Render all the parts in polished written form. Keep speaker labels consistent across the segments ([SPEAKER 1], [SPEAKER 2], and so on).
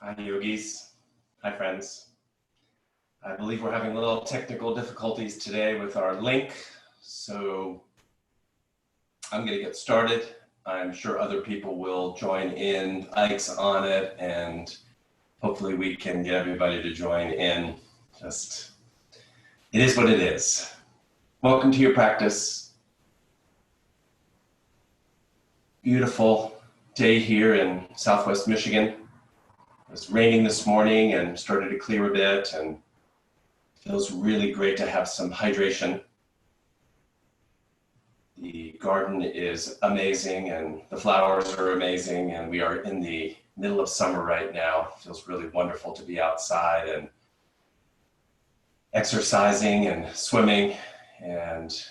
[SPEAKER 1] Hi, yogis. Hi, friends. I believe we're having a little technical difficulties today with our link, so I'm going to get started. I'm sure other people will join in. Ike's on it, and hopefully we can get everybody to join in. It is what it is. Welcome to your practice. Beautiful day here in Southwest Michigan. It was raining this morning and started to clear a bit, and it feels really great to have some hydration. The garden is amazing and the flowers are amazing, and we are in the middle of summer right now. It feels really wonderful to be outside and exercising and swimming and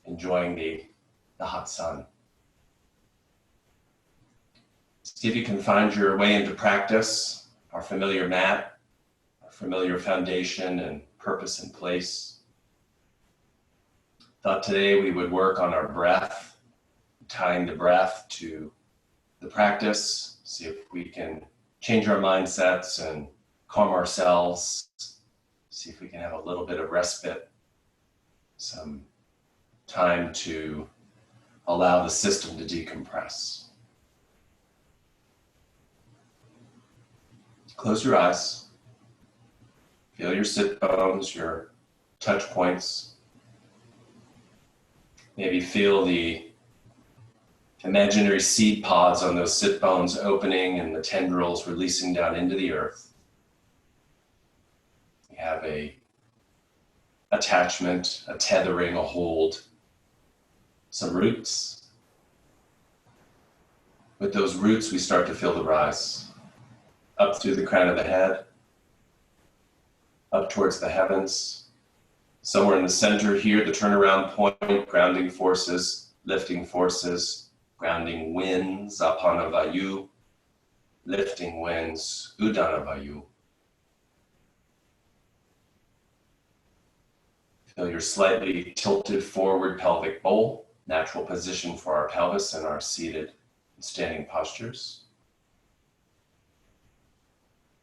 [SPEAKER 1] enjoying the hot sun. See if you can find your way into practice, our familiar mat, our familiar foundation and purpose and place. Thought today we would work on our breath, tying the breath to the practice, see if we can change our mindsets and calm ourselves, see if we can have a little bit of respite, some time to allow the system to decompress. Close your eyes. Feel your sit bones, your touch points. Maybe feel the imaginary seed pods on those sit bones opening and the tendrils releasing down into the earth. You have a attachment, a tethering, a hold, some roots. With those roots, we start to feel the rise. Up through the crown of the head, up towards the heavens. Somewhere in the center here, the turnaround point, grounding forces, lifting forces, grounding winds, Apana Vayu, lifting winds, Udana Vayu. Feel your slightly tilted forward pelvic bowl, natural position for our pelvis and our seated and standing postures.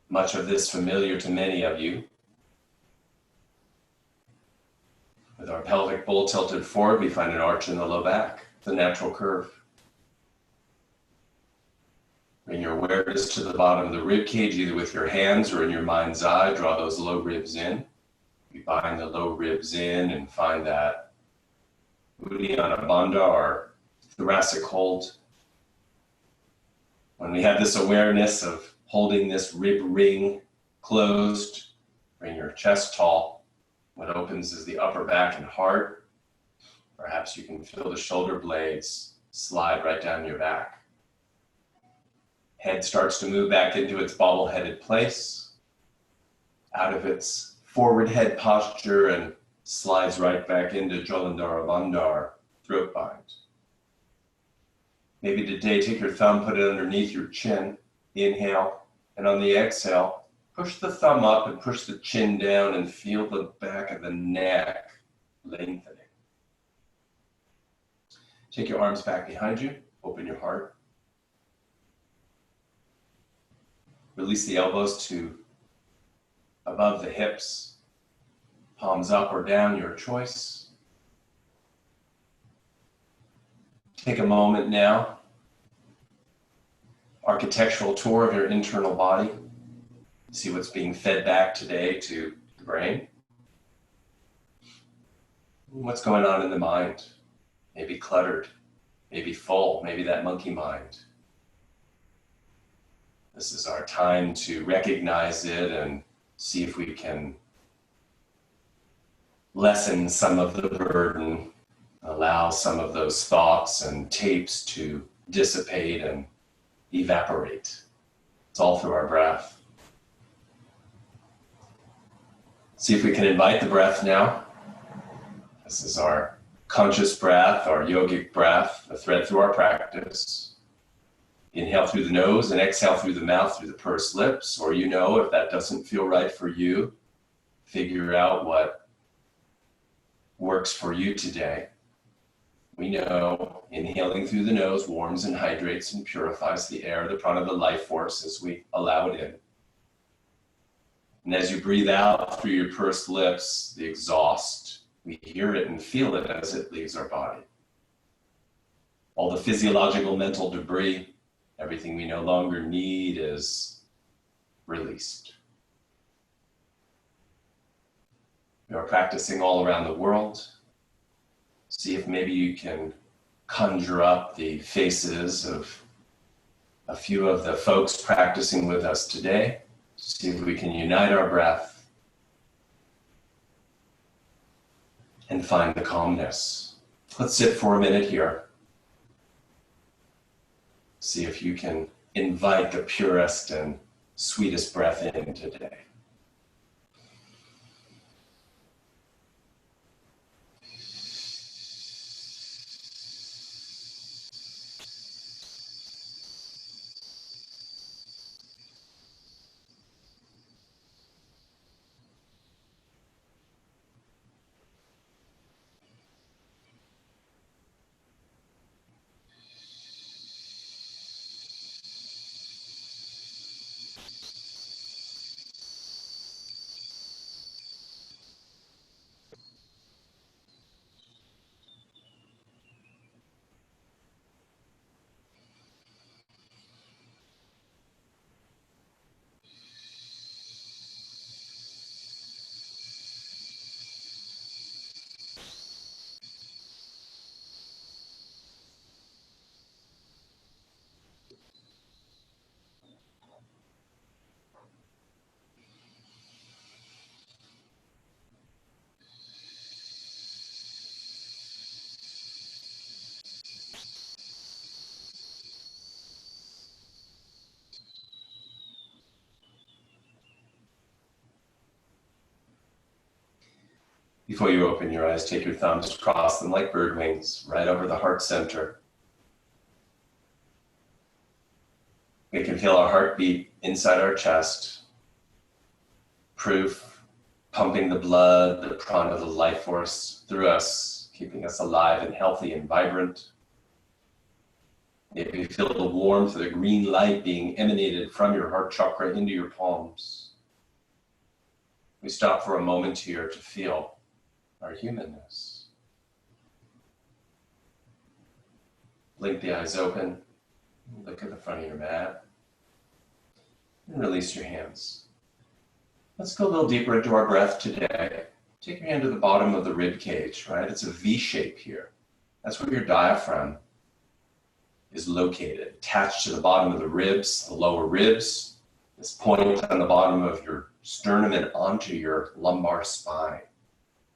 [SPEAKER 1] Much of this familiar to many of you. With our pelvic bowl tilted forward, we find an arch in the low back, the natural curve. Bring your awareness to the bottom of the rib cage, either with your hands or in your mind's eye. Draw those low ribs in. We bind the low ribs in and find that Uddiyana Bandha, or thoracic hold. When we have this awareness of holding this rib ring closed, bring your chest tall. What opens is the upper back and heart. Perhaps you can feel the shoulder blades slide right down your back. Head starts to move back into its bobble-headed place, out of its forward head posture, and slides right back into Jalandhara Bandha, throat bind. Maybe today, take your thumb, put it underneath your chin. Inhale, and on the exhale, push the thumb up and push the chin down and feel the back of the neck lengthening. Take your arms back behind you, open your heart. Release the elbows to above the hips, palms up or down, your choice. Take a moment now. Architectural tour of your internal body. See what's being fed back today to the brain. What's going on in the mind? Maybe cluttered, maybe full, maybe that monkey mind. This is our time to recognize it and see if we can lessen some of the burden, allow some of those thoughts and tapes to dissipate and evaporate. It's all through our breath. See if we can invite the breath now. This is our conscious breath, our yogic breath, the thread through our practice. Inhale through the nose and exhale through the mouth, through the pursed lips, or if that doesn't feel right for you, figure out what works for you today. We know inhaling through the nose warms and hydrates and purifies the air, the prana, the life force, as we allow it in. And as you breathe out through your pursed lips, the exhaust, we hear it and feel it as it leaves our body. All the physiological mental debris, everything we no longer need is released. We are practicing all around the world. See if maybe you can conjure up the faces of a few of the folks practicing with us today. See if we can unite our breath and find the calmness. Let's sit for a minute here. See if you can invite the purest and sweetest breath in today. Before you open your eyes, take your thumbs, cross them like bird wings, right over the heart center. We can feel our heartbeat inside our chest. Proof, pumping the blood, the prana, the life force through us, keeping us alive and healthy and vibrant. Maybe feel the warmth of the green light being emanated from your heart chakra into your palms. We stop for a moment here to feel our humanness. Blink the eyes open, look at the front of your mat, and release your hands. Let's go a little deeper into our breath today. Take your hand to the bottom of the rib cage, right? It's a V shape here. That's where your diaphragm is located, attached to the bottom of the ribs, the lower ribs, this point on the bottom of your sternum and onto your lumbar spine.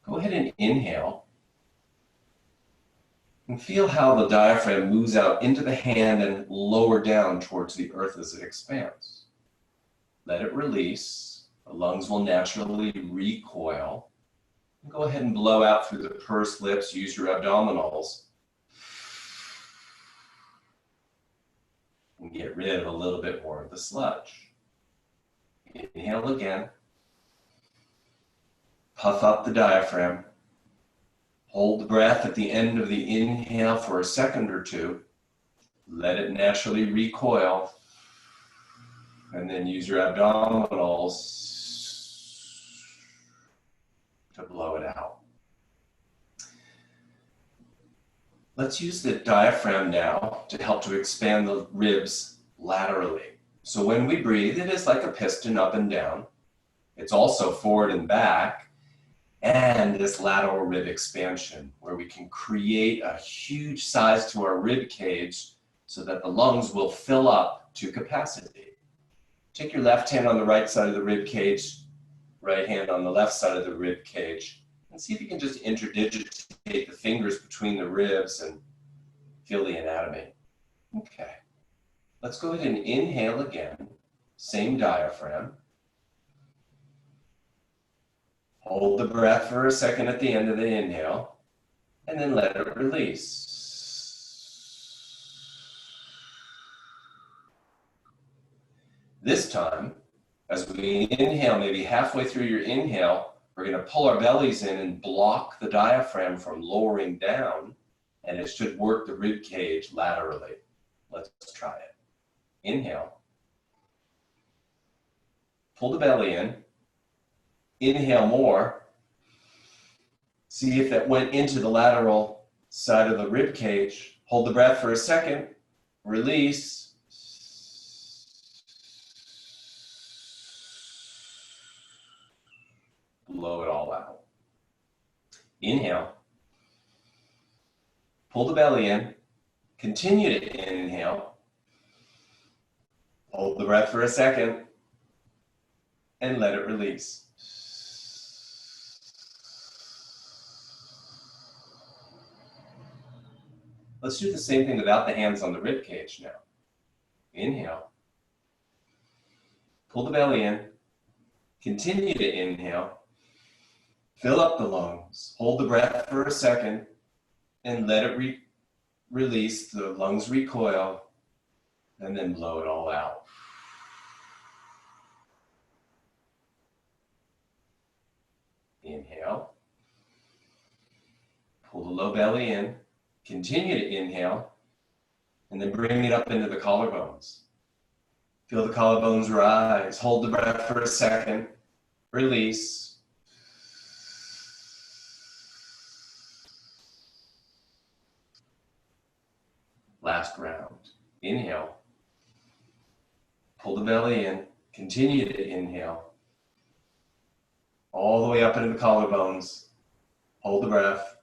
[SPEAKER 1] Go ahead and inhale and feel how the diaphragm moves out into the hand and lower down towards the earth as it expands. Let it release. The lungs will naturally recoil. And go ahead and blow out through the pursed lips. Use your abdominals. And get rid of a little bit more of the sludge. Inhale again. Puff up the diaphragm. Hold the breath at the end of the inhale for a second or two. Let it naturally recoil. And then use your abdominals to blow it out. Let's use the diaphragm now to help to expand the ribs laterally. So when we breathe, it is like a piston up and down. It's also forward and back. And this lateral rib expansion, where we can create a huge size to our rib cage so that the lungs will fill up to capacity. Take your left hand on the right side of the rib cage, right hand on the left side of the rib cage, and see if you can just interdigitate the fingers between the ribs and feel the anatomy. Okay. Let's go ahead and inhale again, same diaphragm. Hold the breath for a second at the end of the inhale, and then let it release. This time, as we inhale, maybe halfway through your inhale, we're going to pull our bellies in and block the diaphragm from lowering down and it should work the rib cage laterally. Let's try it. Inhale. Pull the belly in. Inhale more. See if that went into the lateral side of the rib cage. Hold the breath for a second. Release. Blow it all out. Inhale. Pull the belly in. Continue to inhale. Hold the breath for a second. And let it release. Let's do the same thing without the hands on the rib cage now. Inhale. Pull the belly in. Continue to inhale. Fill up the lungs. Hold the breath for a second and let it release. The lungs recoil and then blow it all out. Inhale. Pull the low belly in. Continue to inhale and then bring it up into the collarbones. Feel the collarbones rise. Hold the breath for a second. Release. Last round. Inhale. Pull the belly in. Continue to inhale. All the way up into the collarbones. Hold the breath.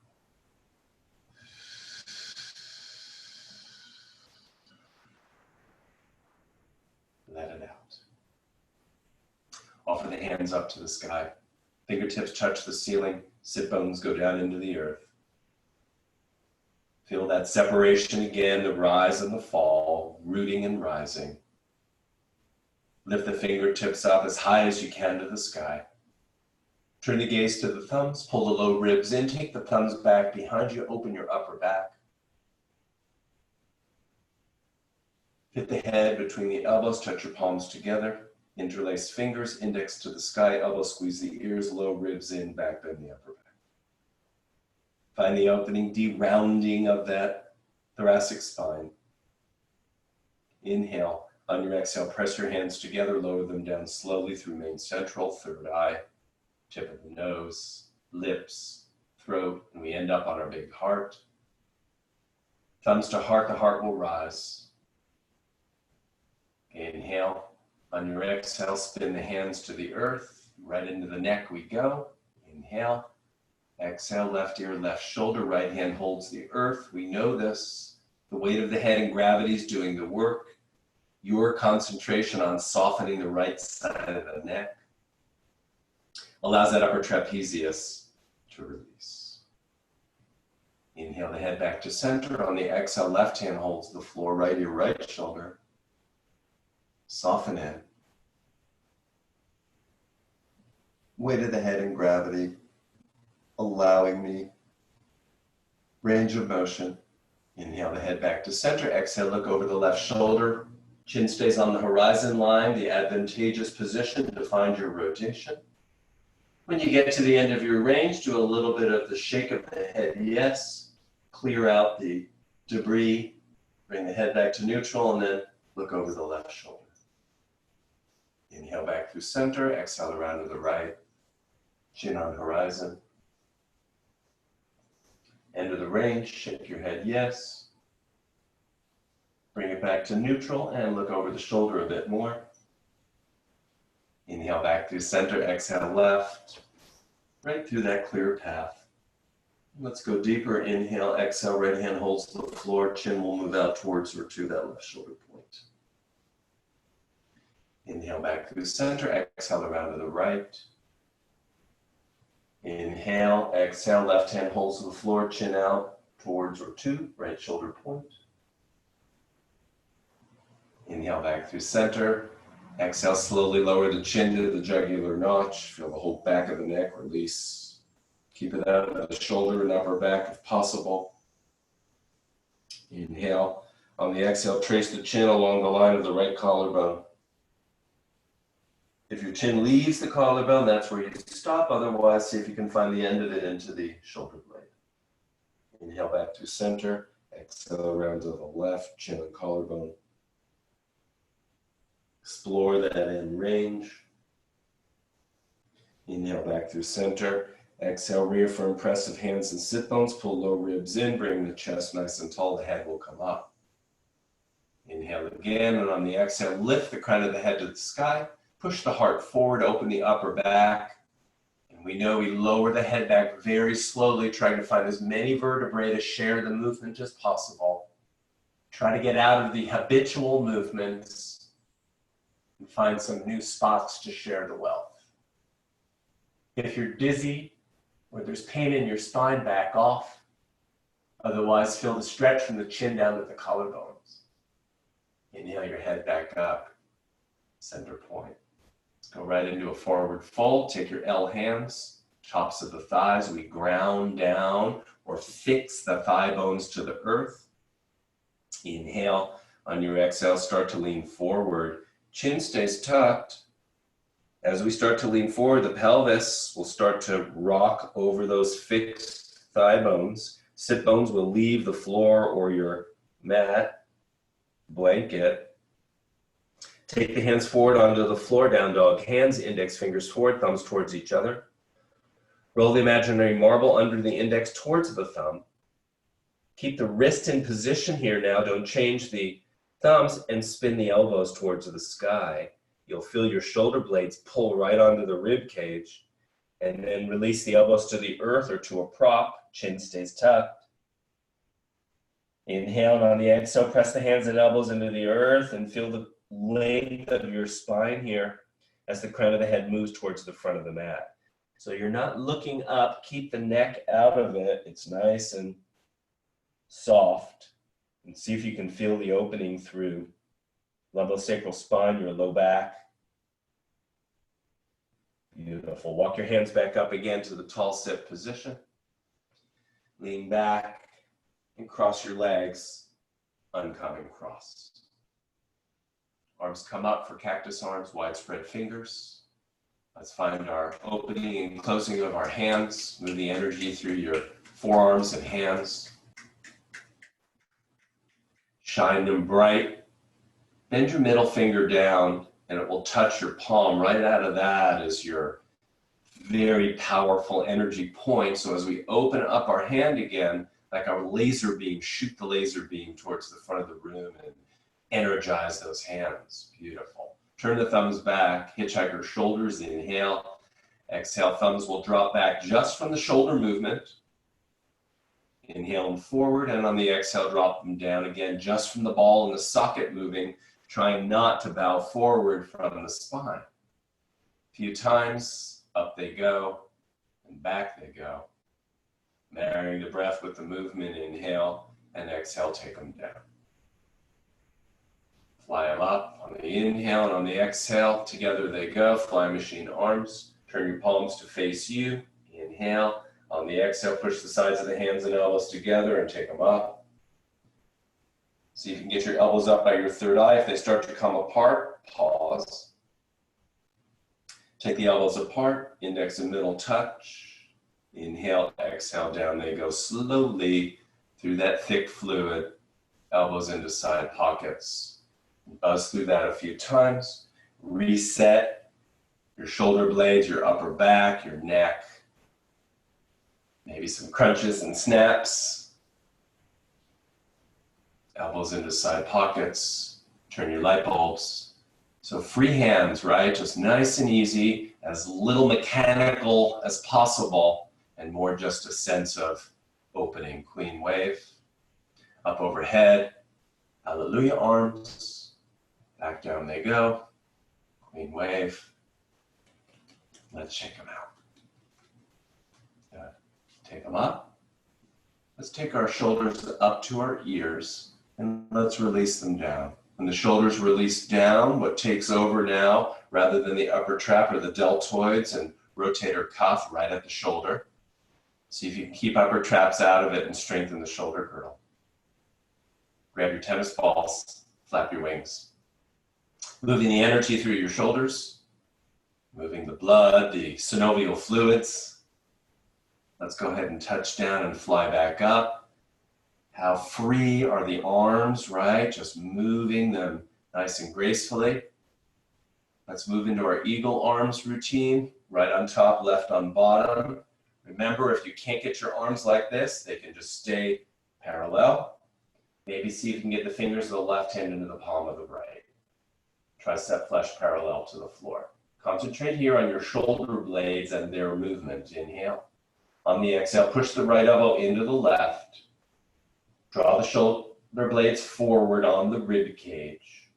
[SPEAKER 1] Let it out. Offer the hands up to the sky. Fingertips touch the ceiling. Sit bones go down into the earth. Feel that separation again, the rise and the fall, rooting and rising. Lift the fingertips up as high as you can to the sky. Turn the gaze to the thumbs, pull the low ribs in, take the thumbs back behind you, open your upper back. Fit the head between the elbows, touch your palms together. Interlace fingers, index to the sky, elbow squeeze the ears, low ribs in, back bend the upper back. Find the opening, de-rounding of that thoracic spine. Inhale. On your exhale, press your hands together, lower them down slowly through main central, third eye, tip of the nose, lips, throat, and we end up on our big heart. Thumbs to heart, the heart will rise. Inhale. On your exhale, spin the hands to the earth, right into the neck we go. Inhale. Exhale, left ear, left shoulder, right hand holds the earth. We know this. The weight of the head and gravity is doing the work. Your concentration on softening the right side of the neck allows that upper trapezius to release. Inhale the head back to center. On the exhale, left hand holds the floor, right ear, right shoulder. Soften in. Weight of the head and gravity allowing me range of motion. Inhale the head back to center. Exhale, look over the left shoulder. Chin stays on the horizon line, the advantageous position to find your rotation. When you get to the end of your range, do a little bit of the shake of the head, yes. Clear out the debris, bring the head back to neutral, and then look over the left shoulder. Inhale back through center, exhale around to the right, chin on horizon. End of the range, shake your head, yes. Bring it back to neutral and look over the shoulder a bit more. Inhale back through center, exhale left, right through that clear path. Let's go deeper. Inhale, exhale, right hand holds the floor, chin will move out towards or to that left shoulder point. Inhale back through center, exhale around to the right. Inhale, exhale, left hand holds the floor, chin out towards or to right shoulder point. Inhale back through center. Exhale, slowly lower the chin to the jugular notch. Feel the whole back of the neck release. Keep it out of the shoulder and upper back if possible. Inhale. On the exhale, trace the chin along the line of the right collarbone. If your chin leaves the collarbone, that's where you stop. Otherwise, see if you can find the end of it into the shoulder blade. Inhale back through center. Exhale around to the left, chin and collarbone. Explore that end range. Inhale back through center. Exhale, reaffirm press of hands and sit bones. Pull low ribs in, bring the chest nice and tall. The head will come up. Inhale again, and on the exhale, lift the crown of the head to the sky. Push the heart forward, open the upper back. And we know we lower the head back very slowly, trying to find as many vertebrae to share the movement as possible. Try to get out of the habitual movements and find some new spots to share the wealth. If you're dizzy or there's pain in your spine, back off. Otherwise, feel the stretch from the chin down to the collarbones. Inhale your head back up, center point. Let's go right into a forward fold. Take your L hands, tops of the thighs. We ground down or fix the thigh bones to the earth. Inhale. On your exhale, start to lean forward. Chin stays tucked. As we start to lean forward, the pelvis will start to rock over those fixed thigh bones. Sit bones will leave the floor or your mat, blanket. Take the hands forward onto the floor, down dog. Hands, index fingers forward, thumbs towards each other. Roll the imaginary marble under the index towards the thumb. Keep the wrist in position here now. Don't change the thumbs and spin the elbows towards the sky. You'll feel your shoulder blades pull right onto the rib cage, and then release the elbows to the earth or to a prop. Chin stays tucked. Inhale, and on the exhale, press the hands and elbows into the earth and feel the length of your spine here as the crown of the head moves towards the front of the mat. So you're not looking up. Keep the neck out of it. It's nice and soft. And see if you can feel the opening through lumbosacral spine, your low back. Beautiful. Walk your hands back up again to the tall sit position. Lean back and cross your legs, uncommon cross. Arms come up for cactus arms, widespread fingers. Let's find our opening and closing of our hands. Move the energy through your forearms and hands. Shine them bright. Bend your middle finger down and it will touch your palm. Right out of that is your very powerful energy point. So as we open up our hand again, like our laser beam, shoot the laser beam towards the front of the room and energize those hands. Beautiful. Turn the thumbs back, hitchhiker shoulders, inhale. Exhale, thumbs will drop back just from the shoulder movement. Inhale them forward, and on the exhale, drop them down again, just from the ball and the socket moving, trying not to bow forward from the spine. A few times, up they go, and back they go. Marrying the breath with the movement, inhale, and exhale, take them down. Fly them up on the inhale, and on the exhale, together they go. Fly machine arms, turn your palms to face you, inhale. On the exhale, push the sides of the hands and elbows together and take them up. See if you can get your elbows up by your third eye. If they start to come apart, pause. Take the elbows apart, index and middle touch. Inhale, exhale, down they go slowly through that thick fluid. Elbows into side pockets. Buzz through that a few times. Reset your shoulder blades, your upper back, your neck. Maybe some crunches and snaps. Elbows into side pockets. Turn your light bulbs. So free hands, right? Just nice and easy, as little mechanical as possible, and more just a sense of opening. Queen wave. Up overhead. Hallelujah arms. Back down they go. Queen wave. Let's shake them out. Take them up. Let's take our shoulders up to our ears and let's release them down. When the shoulders release down, what takes over now, rather than the upper trap, are the deltoids and rotator cuff right at the shoulder. See if you can keep upper traps out of it and strengthen the shoulder girdle. Grab your tennis balls, flap your wings. Moving the energy through your shoulders, moving the blood, the synovial fluids. Let's go ahead and touch down and fly back up. How free are the arms, right? Just moving them nice and gracefully. Let's move into our eagle arms routine. Right on top, left on bottom. Remember, if you can't get your arms like this, they can just stay parallel. Maybe see if you can get the fingers of the left hand into the palm of the right. Tricep flesh parallel to the floor. Concentrate here on your shoulder blades and their movement. Inhale. On the exhale, push the right elbow into the left. Draw the shoulder blades forward on the rib cage.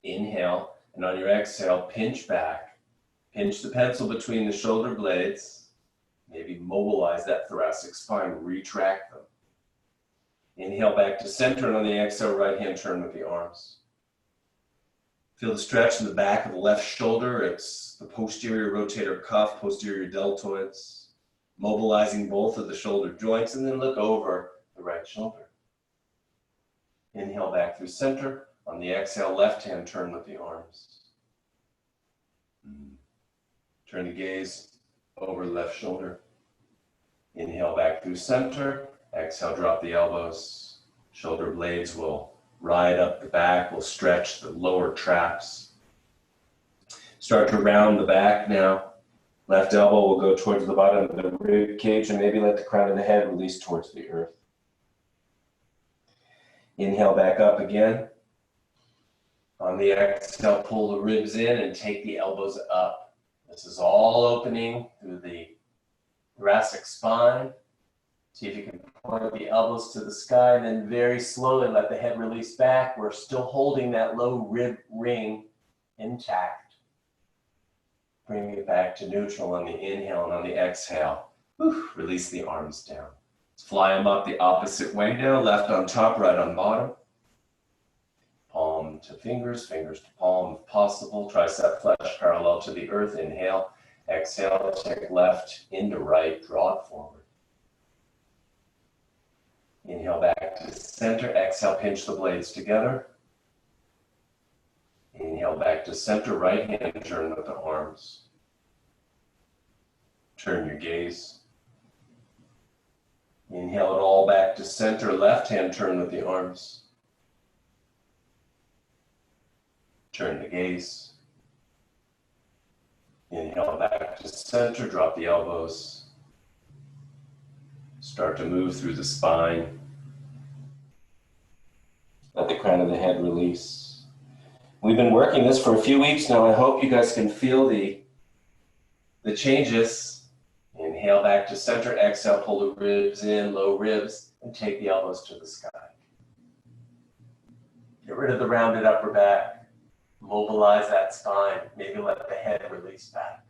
[SPEAKER 1] Inhale, and on your exhale, pinch back. Pinch the pencil between the shoulder blades. Maybe mobilize that thoracic spine, retract them. Inhale back to center, and on the exhale, right hand turn with the arms. Feel the stretch in the back of the left shoulder. It's the posterior rotator cuff, posterior deltoids. Mobilizing both of the shoulder joints, and then look over the right shoulder. Inhale back through center. On the exhale, left hand turn with the arms. Turn the gaze over left shoulder. Inhale back through center. Exhale, drop the elbows. Shoulder blades will ride up the back. We'll stretch the lower traps. Start to round the back now. Left elbow will go towards the bottom of the rib cage, and maybe let the crown of the head release towards the earth. Inhale back up again. On the exhale, pull the ribs in and take the elbows up. This is all opening through the thoracic spine. See if you can point the elbows to the sky, and then very slowly let the head release back. We're still holding that low rib ring intact. Bring it back to neutral on the inhale, and on the exhale, release the arms down. Let's fly them up the opposite way now. Left on top, right on bottom. Palm to fingers, fingers to palm if possible. Tricep flesh parallel to the earth. Inhale. Exhale, take left into right, draw it forward. Inhale back to the center. Exhale, pinch the blades together. Inhale back to center. Right hand turn with the arms. Turn your gaze. Inhale it all back to center. Left hand turn with the arms. Turn the gaze. Inhale back to center. Drop the elbows. Start to move through the spine. Let the crown of the head release. We've been working this for a few weeks now. I hope you guys can feel the changes. Inhale back to center. Exhale, pull the ribs in, low ribs, and take the elbows to the sky. Get rid of the rounded upper back. Mobilize that spine. Maybe let the head release back.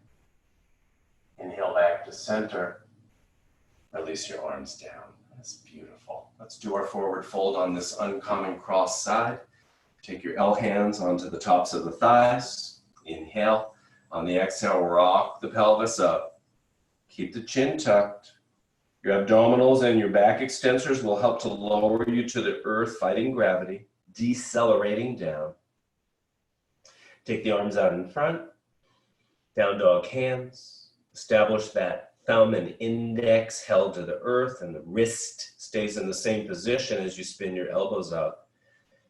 [SPEAKER 1] Inhale back to center. Release your arms down. That's beautiful. Let's do our forward fold on this uncommon cross side. Take your L hands onto the tops of the thighs. Inhale. On the exhale, rock the pelvis up. Keep the chin tucked. Your abdominals and your back extensors will help to lower you to the earth, fighting gravity, decelerating down. Take the arms out in front. Down dog hands. Establish that thumb and index held to the earth, and the wrist stays in the same position as you spin your elbows up.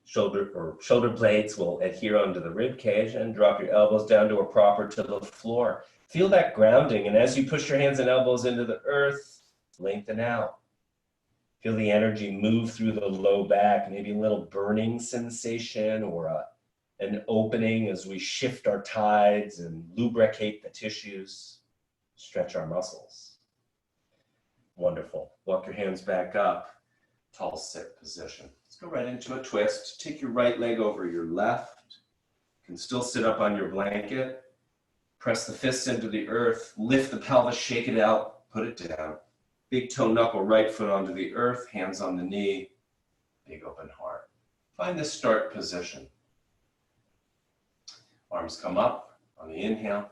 [SPEAKER 1] Shoulder blades will adhere onto the rib cage, and drop your elbows down to a proper to the floor. Feel that grounding, and as you push your hands and elbows into the earth, lengthen out. Feel the energy move through the low back, maybe a little burning sensation or an opening as we shift our tides and lubricate the tissues. Stretch our muscles. Wonderful. Walk your hands back up. Tall sit position. Let's go right into a twist. Take your right leg over your left. You can still sit up on your blanket. Press the fists into the earth. Lift the pelvis, shake it out, put it down. Big toe knuckle, right foot onto the earth, hands on the knee. Big open heart. Find the start position. Arms come up on the inhale.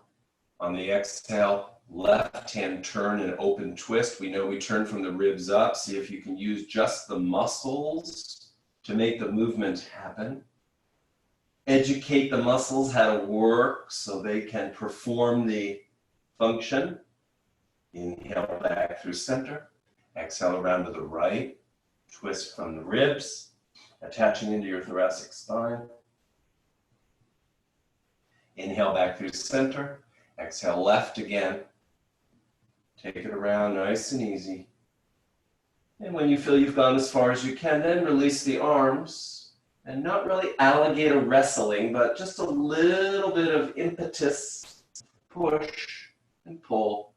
[SPEAKER 1] On the exhale, left hand turn and open twist. We know we turn from the ribs up. See if you can use just the muscles to make the movement happen. Educate the muscles how to work so they can perform the function. Inhale back through center. Exhale around to the right. Twist from the ribs, attaching into your thoracic spine. Inhale back through center. Exhale left again. Take it around nice and easy. And when you feel you've gone as far as you can, then release the arms. And not really alligator wrestling, but just a little bit of impetus, push and pull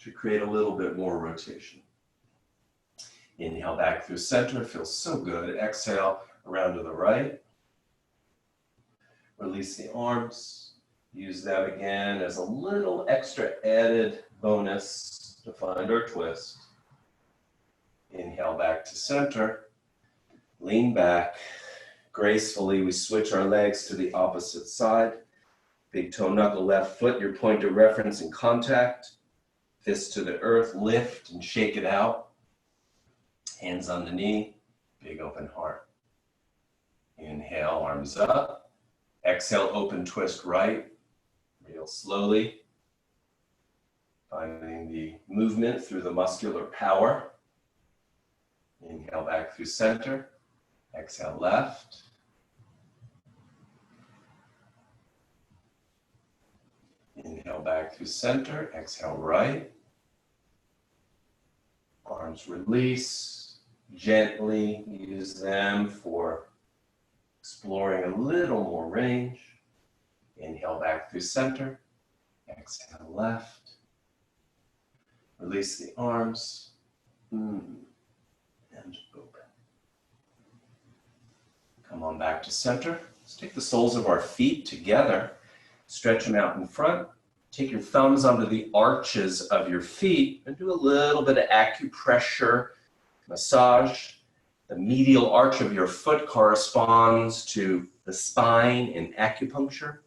[SPEAKER 1] to create a little bit more rotation. Inhale back through center, feels so good. Exhale around to the right. Release the arms. Use that again as a little extra added bonus to find our twist. Inhale back to center. Lean back. Gracefully, we switch our legs to the opposite side. Big toe knuckle left foot, your point of reference in contact. Fist to the earth, lift and shake it out. Hands on the knee, big open heart. Inhale, arms up. Exhale, open twist right. Real slowly. Finding the movement through the muscular power. Inhale back through center. Exhale left. Inhale back through center. Exhale right. Arms release. Gently use them for exploring a little more range. Inhale back through center. Exhale left. Release the arms. And open. Come on back to center. Let's take the soles of our feet together. Stretch them out in front. Take your thumbs onto the arches of your feet and do a little bit of acupressure massage. The medial arch of your foot corresponds to the spine in acupuncture.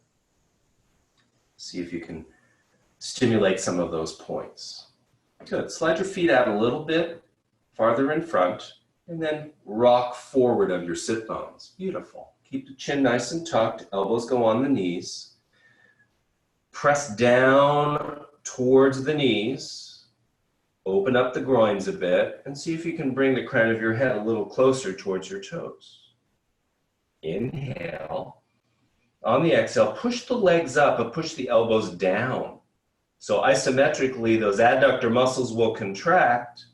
[SPEAKER 1] See if you can stimulate some of those points. Good. Slide your feet out a little bit farther in front and then rock forward of your sit bones. Beautiful. Keep the chin nice and tucked. Elbows go on the knees. Press down towards the knees. Open up the groins a bit and see if you can bring the crown of your head a little closer towards your toes. Inhale. On the exhale, push the legs up, but push the elbows down. So isometrically, those adductor muscles will contract.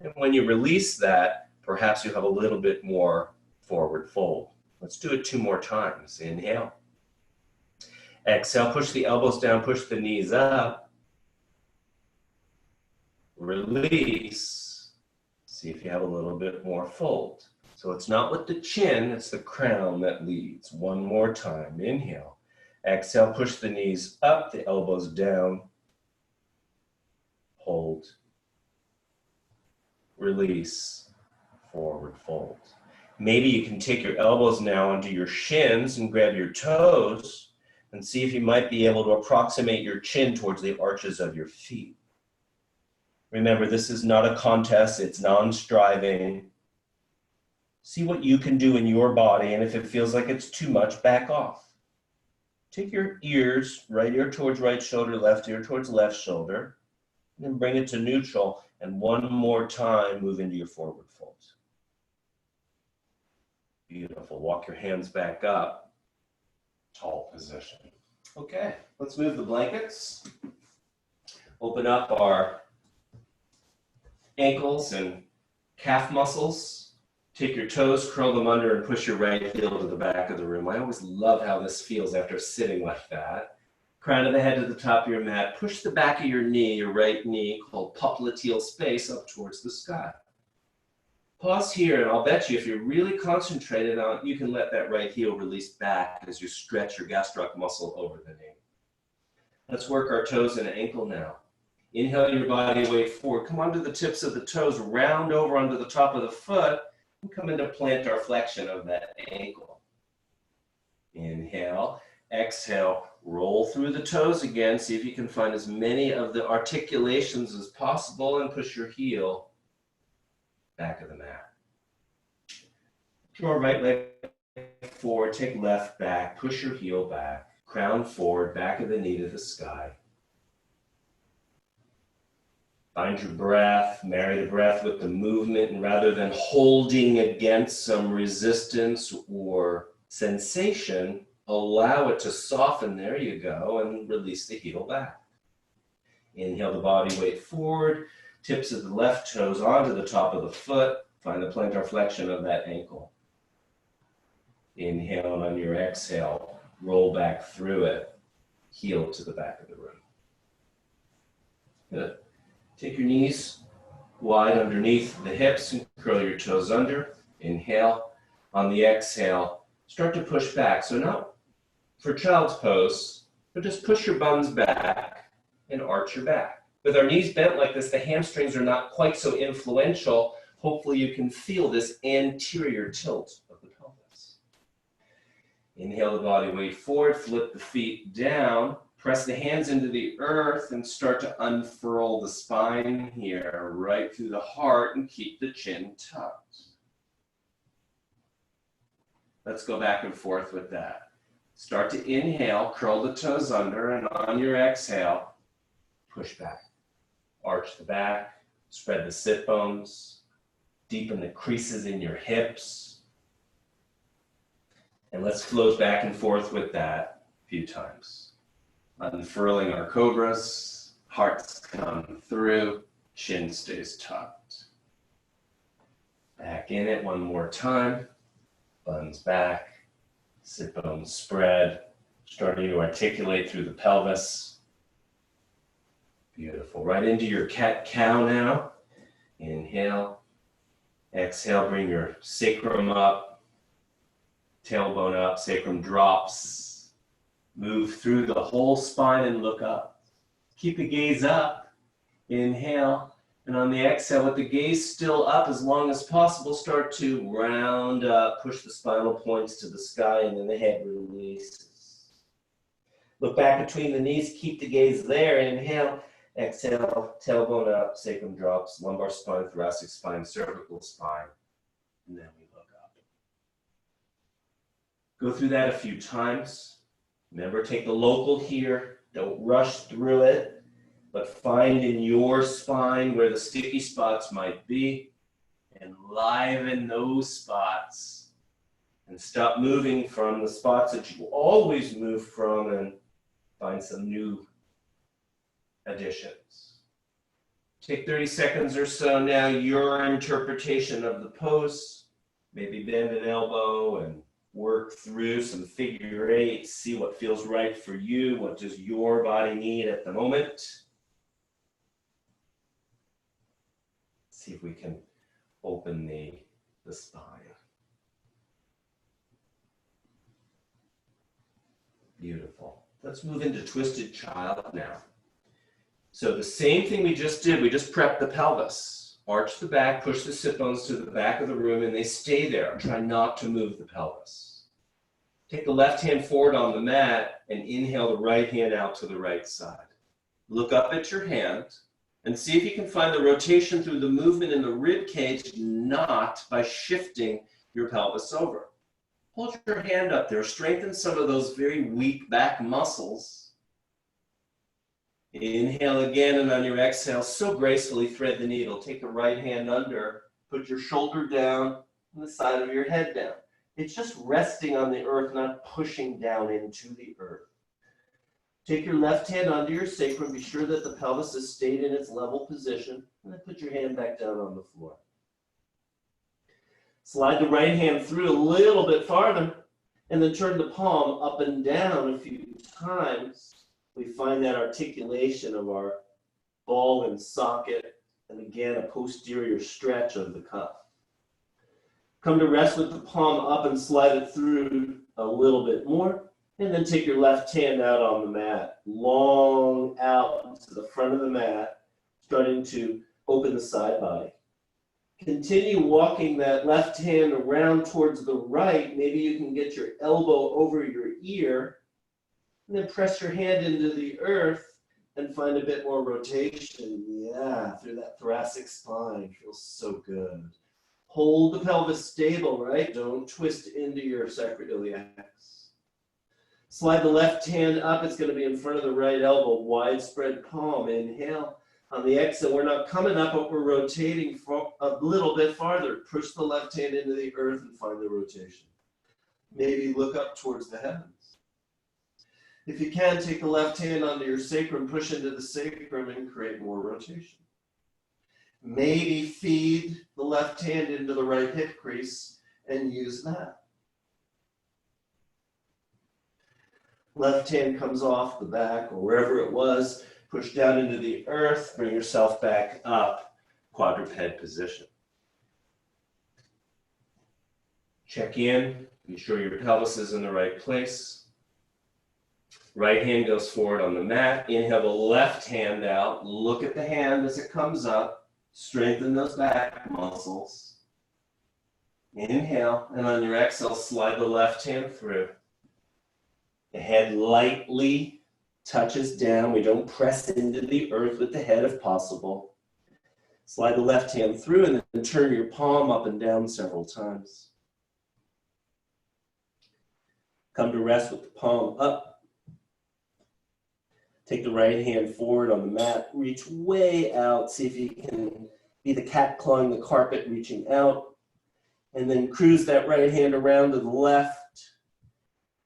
[SPEAKER 1] And when you release that, perhaps you have a little bit more forward fold. Let's do it 2 more times. Inhale. Exhale, push the elbows down, push the knees up. Release. See if you have a little bit more fold. So it's not with the chin, it's the crown that leads. 1 more time. Inhale. Exhale, push the knees up, the elbows down. Hold. Release. Forward fold. Maybe you can take your elbows now onto your shins and grab your toes and see if you might be able to approximate your chin towards the arches of your feet. Remember, this is not a contest, it's non-striving. See what you can do in your body, and if it feels like it's too much, back off. Take your ears, right ear towards right shoulder, left ear towards left shoulder, and then bring it to neutral, and 1 more time, move into your forward fold. Beautiful. Walk your hands back up. Tall position. Okay, let's move the blankets. Open up our ankles and calf muscles. Take your toes, curl them under, and push your right heel to the back of the room. I always love how this feels after sitting like that. Crown of the head to the top of your mat. Push the back of your knee, your right knee, called popliteal space, up towards the sky. Pause here, and I'll bet you if you're really concentrated on it, you can let that right heel release back as you stretch your gastroc muscle over the knee. Let's work our toes and ankle now. Inhale your body weight forward. Come onto the tips of the toes, round over onto the top of the foot, and come into plantar flexion of that ankle. Inhale, exhale, roll through the toes again. See if you can find as many of the articulations as possible and push your heel back of the mat. Draw right leg forward, take left back, push your heel back, crown forward, back of the knee to the sky. Find your breath, marry the breath with the movement, and rather than holding against some resistance or sensation, allow it to soften. There you go, and release the heel back. Inhale the body weight forward, tips of the left toes onto the top of the foot. Find the plantar flexion of that ankle. Inhale, and on your exhale, roll back through it, heel to the back of the room. Good. Take your knees wide underneath the hips and curl your toes under. Inhale. On the exhale, start to push back. So not for child's pose, but just push your buns back and arch your back. With our knees bent like this, the hamstrings are not quite so influential. Hopefully you can feel this anterior tilt of the pelvis. Inhale the body weight forward, flip the feet down. Press the hands into the earth and start to unfurl the spine here, right through the heart, and keep the chin tucked. Let's go back and forth with that. Start to inhale, curl the toes under, and on your exhale, push back. Arch the back, spread the sit bones, deepen the creases in your hips. And let's float back and forth with that a few times. Unfurling our cobras, hearts come through, chin stays tucked. Back in it one more time, buns back, sit bones spread, starting to articulate through the pelvis. Beautiful. Right into your cat-cow now. Inhale, exhale, bring your sacrum up, tailbone up, sacrum drops. Move through the whole spine and look up. Keep the gaze up. Inhale. And on the exhale, with the gaze still up as long as possible, start to round up. Push the spinal points to the sky, and then the head releases. Look back between the knees. Keep the gaze there. Inhale. Exhale. Tailbone up. Sacrum drops. Lumbar spine, thoracic spine, cervical spine. And then we look up. Go through that a few times. Remember, take the local here. Don't rush through it, but find in your spine where the sticky spots might be and liven those spots and stop moving from the spots that you always move from and find some new additions. Take 30 seconds or so now, your interpretation of the pose. Maybe bend an elbow and work through some figure eights, see what feels right for you, what does your body need at the moment. See if we can open the spine. Beautiful. Let's move into twisted child now. So the same thing we just did, we just prepped the pelvis. Arch the back, push the sit bones to the back of the room, and they stay there. Try not to move the pelvis. Take the left hand forward on the mat and inhale the right hand out to the right side. Look up at your hand and see if you can find the rotation through the movement in the rib cage, not by shifting your pelvis over. Hold your hand up there. Strengthen some of those very weak back muscles. Inhale again, and on your exhale, so gracefully thread the needle. Take the right hand under, put your shoulder down, and the side of your head down. It's just resting on the earth, not pushing down into the earth. Take your left hand under your sacrum, be sure that the pelvis has stayed in its level position, and then put your hand back down on the floor. Slide the right hand through a little bit farther, and then turn the palm up and down a few times. We find that articulation of our ball and socket, and again, a posterior stretch of the cuff. Come to rest with the palm up and slide it through a little bit more, and then take your left hand out on the mat, long out to the front of the mat, starting to open the side body. Continue walking that left hand around towards the right. Maybe you can get your elbow over your ear, and then press your hand into the earth and find a bit more rotation. Yeah, through that thoracic spine. Feels so good. Hold the pelvis stable, right? Don't twist into your sacroiliacs. Slide the left hand up. It's going to be in front of the right elbow. Widespread palm. Inhale.
[SPEAKER 2] On the exhale, we're not coming up, but we're rotating for a little bit farther. Push the left hand into the earth and find the rotation. Maybe look up towards the heavens. If you can, take the left hand onto your sacrum, push into the sacrum and create more rotation. Maybe feed the left hand into the right hip crease and use that. Left hand comes off the back or wherever it was. Push down into the earth, bring yourself back up, quadruped position. Check in, be sure your pelvis is in the right place. Right hand goes forward on the mat. Inhale the left hand out. Look at the hand as it comes up. Strengthen those back muscles. Inhale, and on your exhale, slide the left hand through. The head lightly touches down. We don't press into the earth with the head if possible. Slide the left hand through and then turn your palm up and down several times. Come to rest with the palm up. Take the right hand forward on the mat. Reach way out. See if you can be the cat clawing the carpet, reaching out. And then cruise that right hand around to the left.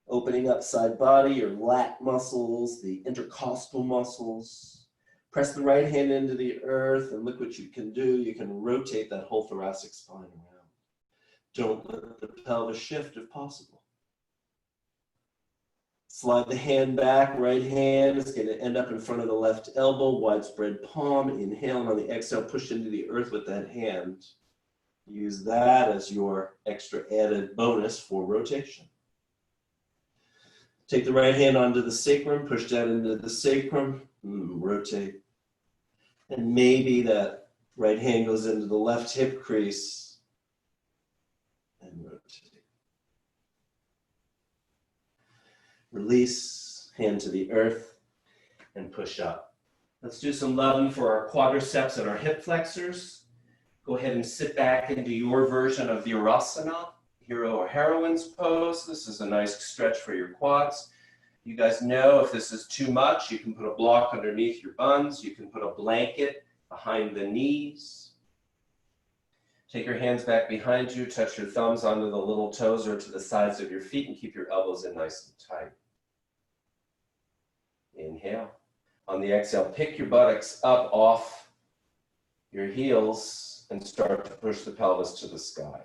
[SPEAKER 2] Opening up side body, your lat muscles, the intercostal muscles. Press the right hand into the earth and look what you can do. You can rotate that whole thoracic spine around. Don't let the pelvis shift if possible. Slide the hand back, right hand is going to end up in front of the left elbow, widespread palm. Inhale, and on the exhale, push into the earth with that hand. Use that as your extra added bonus for rotation. Take the right hand onto the sacrum, push down into the sacrum, rotate. And maybe that right hand goes into the left hip crease and rotate. Release, hand to the earth, and push up. Let's do some loving for our quadriceps and our hip flexors. Go ahead and sit back into your version of Virasana. Hero or heroine's pose. This is a nice stretch for your quads. You guys know if this is too much, you can put a block underneath your buns. You can put a blanket behind the knees. Take your hands back behind you. Touch your thumbs onto the little toes or to the sides of your feet and keep your elbows in nice and tight. Inhale. On the exhale, pick your buttocks up off your heels and start to push the pelvis to the sky.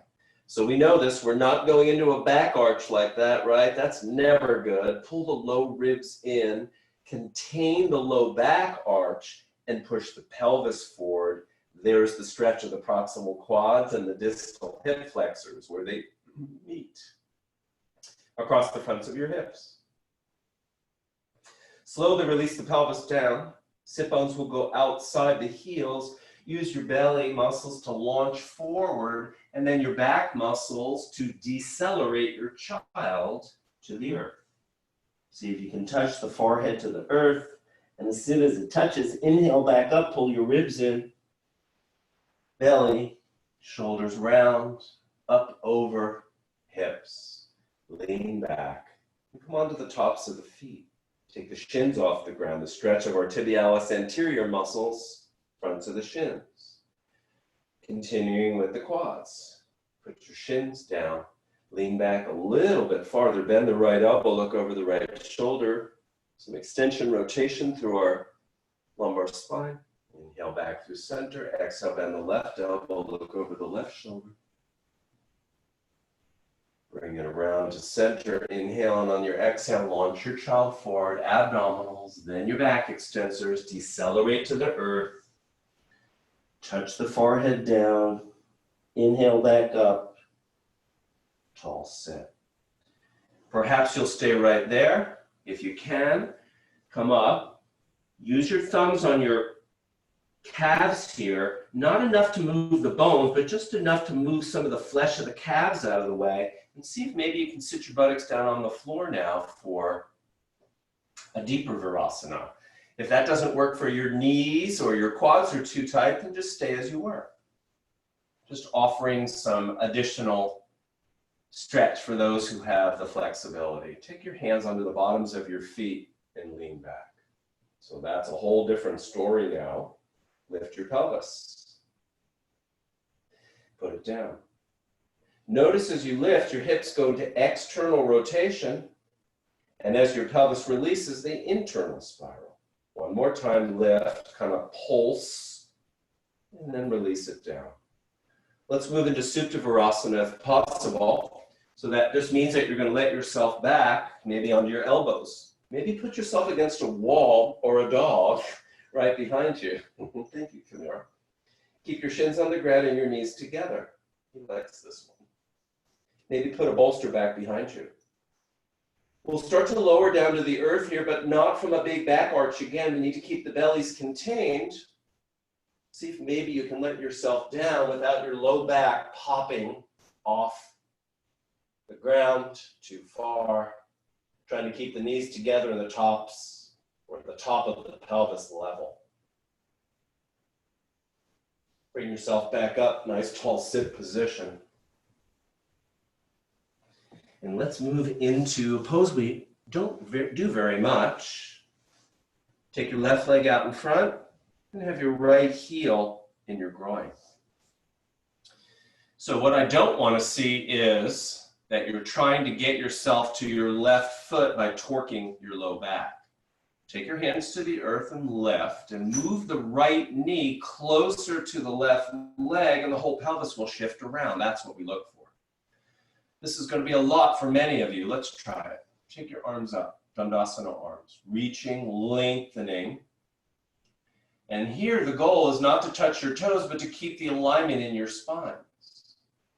[SPEAKER 2] So we know this, we're not going into a back arch like that, right? That's never good. Pull the low ribs in, contain the low back arch, and push the pelvis forward. There's the stretch of the proximal quads and the distal hip flexors where they meet across the fronts of your hips. Slowly release the pelvis down. Sit bones will go outside the heels. Use your belly muscles to launch forward and then your back muscles to decelerate your child to the earth. See if you can touch the forehead to the earth. And as soon as it touches, inhale back up, pull your ribs in. Belly, shoulders round, up over hips. Lean back. And come onto the tops of the feet. Take the shins off the ground, the stretch of our tibialis anterior muscles, fronts of the shins. Continuing with the quads. Put your shins down. Lean back a little bit farther. Bend the right elbow. Look over the right shoulder. Some extension rotation through our lumbar spine. Inhale back through center. Exhale, bend the left elbow. Look over the left shoulder. Bring it around to center. Inhale, and on your exhale, launch your child forward. Abdominals, then your back extensors. Decelerate to the earth. Touch the forehead down. Inhale back up. Tall sit. Perhaps you'll stay right there. If you can, come up. Use your thumbs on your calves here. Not enough to move the bones, but just enough to move some of the flesh of the calves out of the way. And see if maybe you can sit your buttocks down on the floor now for a deeper Virasana. If that doesn't work for your knees or your quads are too tight, then just stay as you were. Just offering some additional stretch for those who have the flexibility. Take your hands under the bottoms of your feet and lean back. So that's a whole different story now. Lift your pelvis. Put it down. Notice as you lift, your hips go to external rotation, and as your pelvis releases, they internal spiral. One more time, lift, kind of pulse, and then release it down. Let's move into Supta Virasana if possible. So that just means that you're going to let yourself back, maybe onto your elbows. Maybe put yourself against a wall or a dog right behind you. Thank you, Camilla. Keep your shins on the ground and your knees together. He likes this one. Maybe put a bolster back behind you. We'll start to lower down to the earth here, but not from a big back arch. Again, we need to keep the bellies contained. See if maybe you can let yourself down without your low back popping off the ground too far. Trying to keep the knees together and the tops or the top of the pelvis level. Bring yourself back up, nice tall sit position. And let's move into a pose we don't do very much. Take your left leg out in front and have your right heel in your groin. So what I don't want to see is that you're trying to get yourself to your left foot by torquing your low back. Take your hands to the earth and lift, and move the right knee closer to the left leg, and the whole pelvis will shift around. That's what we look for. This is going to be a lot for many of you. Let's try it. Take your arms up, Dandasana arms, reaching, lengthening. And here the goal is not to touch your toes, but to keep the alignment in your spine.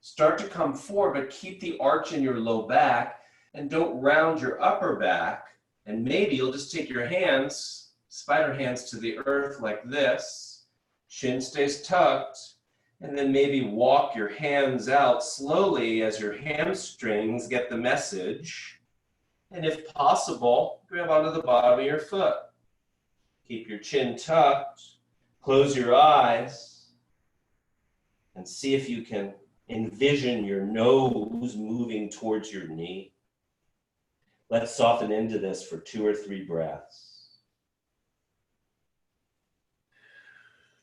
[SPEAKER 2] Start to come forward, but keep the arch in your low back, and don't round your upper back. And maybe you'll just take your hands, spider hands to the earth like this. Chin stays tucked. And then maybe walk your hands out slowly as your hamstrings get the message. And if possible, grab onto the bottom of your foot. Keep your chin tucked. Close your eyes. And see if you can envision your nose moving towards your knee. Let's soften into this for 2 or 3 breaths.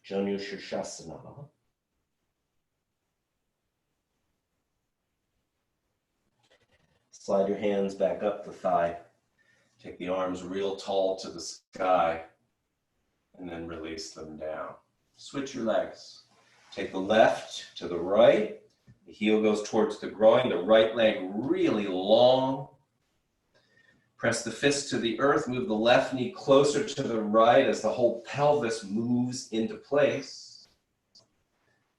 [SPEAKER 2] Janu Shavasana. Slide your hands back up the thigh. Take the arms real tall to the sky, and then release them down. Switch your legs. Take the left to the right. The heel goes towards the groin. The right leg really long. Press the fist to the earth. Move the left knee closer to the right as the whole pelvis moves into place.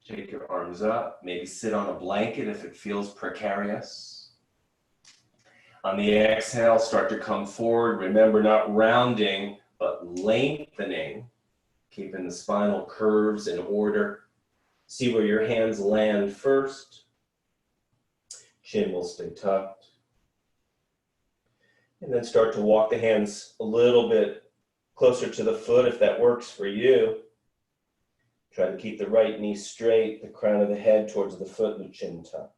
[SPEAKER 2] Take your arms up. Maybe sit on a blanket if it feels precarious. On the exhale, start to come forward. Remember, not rounding, but lengthening. Keeping the spinal curves in order. See where your hands land first. Chin will stay tucked. And then start to walk the hands a little bit closer to the foot if that works for you. Try to keep the right knee straight, the crown of the head towards the foot, and the chin tucked.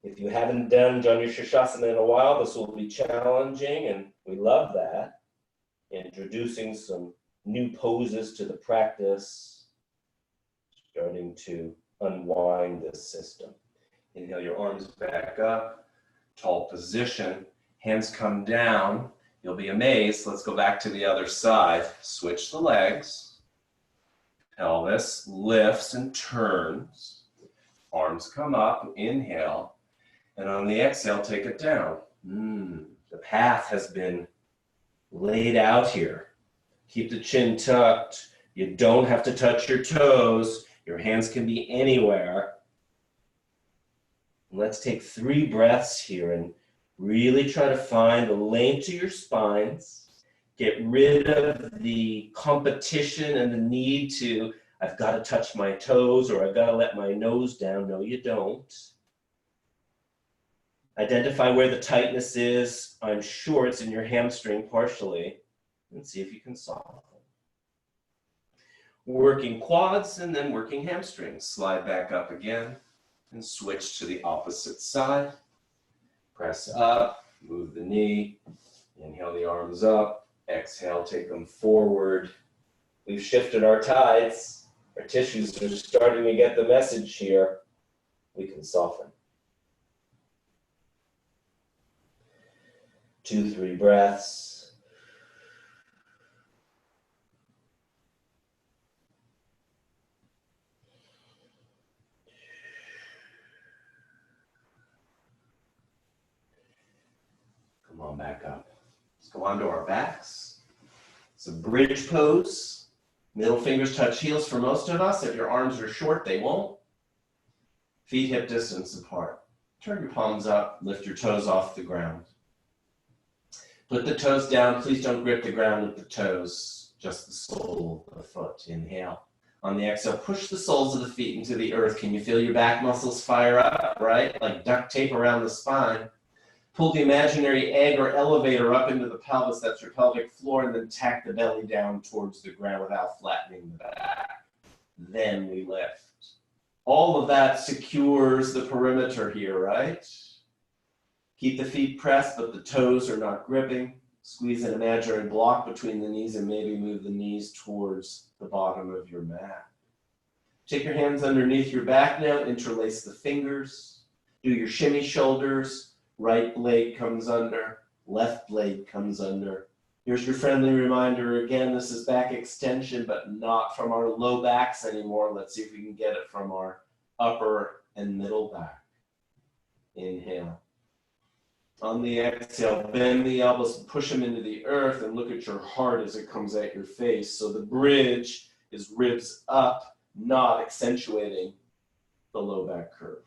[SPEAKER 2] If you haven't done Janu Shavasana in a while, this will be challenging, and we love that. Introducing some new poses to the practice, starting to unwind this system. Inhale your arms back up, tall position, hands come down. You'll be amazed. Let's go back to the other side. Switch the legs. Pelvis lifts and turns. Arms come up, inhale. And on the exhale, take it down. The path has been laid out here. Keep the chin tucked. You don't have to touch your toes. Your hands can be anywhere. Let's take 3 breaths here and really try to find the length to your spines. Get rid of the competition and the need to, I've got to touch my toes or I've got to let my nose down. No, you don't. Identify where the tightness is. I'm sure it's in your hamstring partially. And see if you can soften. Working quads and then working hamstrings. Slide back up again and switch to the opposite side. Press up, move the knee. Inhale the arms up. Exhale, take them forward. We've shifted our tides. Our tissues are starting to get the message here. We can soften. 2, 3 breaths. Come on back up. Let's go onto our backs. It's a bridge pose. Middle fingers touch heels for most of us. If your arms are short, they won't. Feet hip distance apart. Turn your palms up, lift your toes off the ground. Put the toes down. Please don't grip the ground with the toes, just the sole of the foot. Inhale. On the exhale, push the soles of the feet into the earth. Can you feel your back muscles fire up, right? Like duct tape around the spine. Pull the imaginary egg or elevator up into the pelvis, that's your pelvic floor, and then tack the belly down towards the ground without flattening the back. Then we lift. All of that secures the perimeter here, right? Keep the feet pressed, but the toes are not gripping. Squeeze an imaginary block between the knees and maybe move the knees towards the bottom of your mat. Take your hands underneath your back now, interlace the fingers. Do your shimmy shoulders. Right blade comes under, left blade comes under. Here's your friendly reminder again, this is back extension, but not from our low backs anymore. Let's see if we can get it from our upper and middle back. Inhale. On the exhale, bend the elbows, push them into the earth, and look at your heart as it comes at your face. So the bridge is ribs up, not accentuating the low back curve.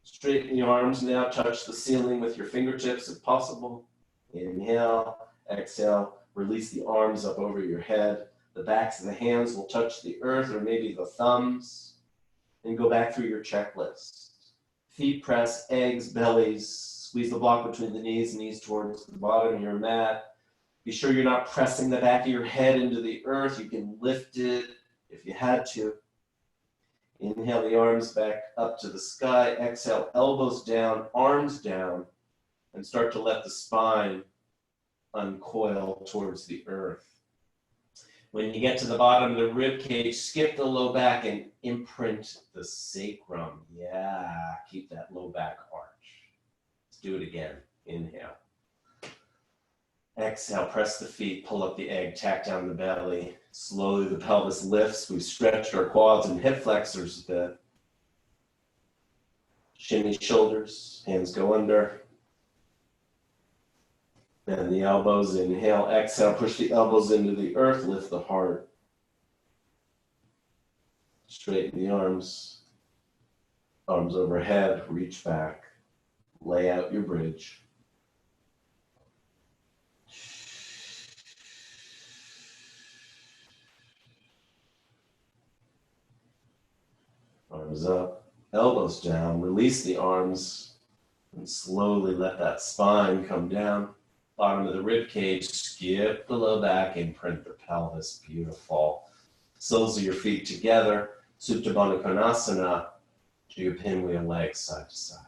[SPEAKER 2] Straighten your arms now, touch the ceiling with your fingertips if possible. Inhale, exhale, release the arms up over your head. The backs of the hands will touch the earth or maybe the thumbs. And go back through your checklist. Feet press, eggs, bellies. Squeeze the block between the knees towards the bottom of your mat. Be sure you're not pressing the back of your head into the earth. You can lift it if you had to. Inhale the arms back up to the sky. Exhale, elbows down, arms down, and start to let the spine uncoil towards the earth. When you get to the bottom of the rib cage, skip the low back and imprint the sacrum. Yeah, keep that low back arch. Let's do it again. Inhale. Exhale, press the feet, pull up the egg, tack down the belly. Slowly the pelvis lifts. We've stretched our quads and hip flexors a bit. Shimmy shoulders, hands go under. Bend the elbows, inhale, exhale, push the elbows into the earth, lift the heart. Straighten the arms. Arms overhead, reach back. Lay out your bridge. Arms up, elbows down, release the arms, and slowly let that spine come down. Bottom of the rib cage, skip the low back, imprint the pelvis. Beautiful. Soles of your feet together, Tsutabana Konasana. Do your pinwheel legs side to side.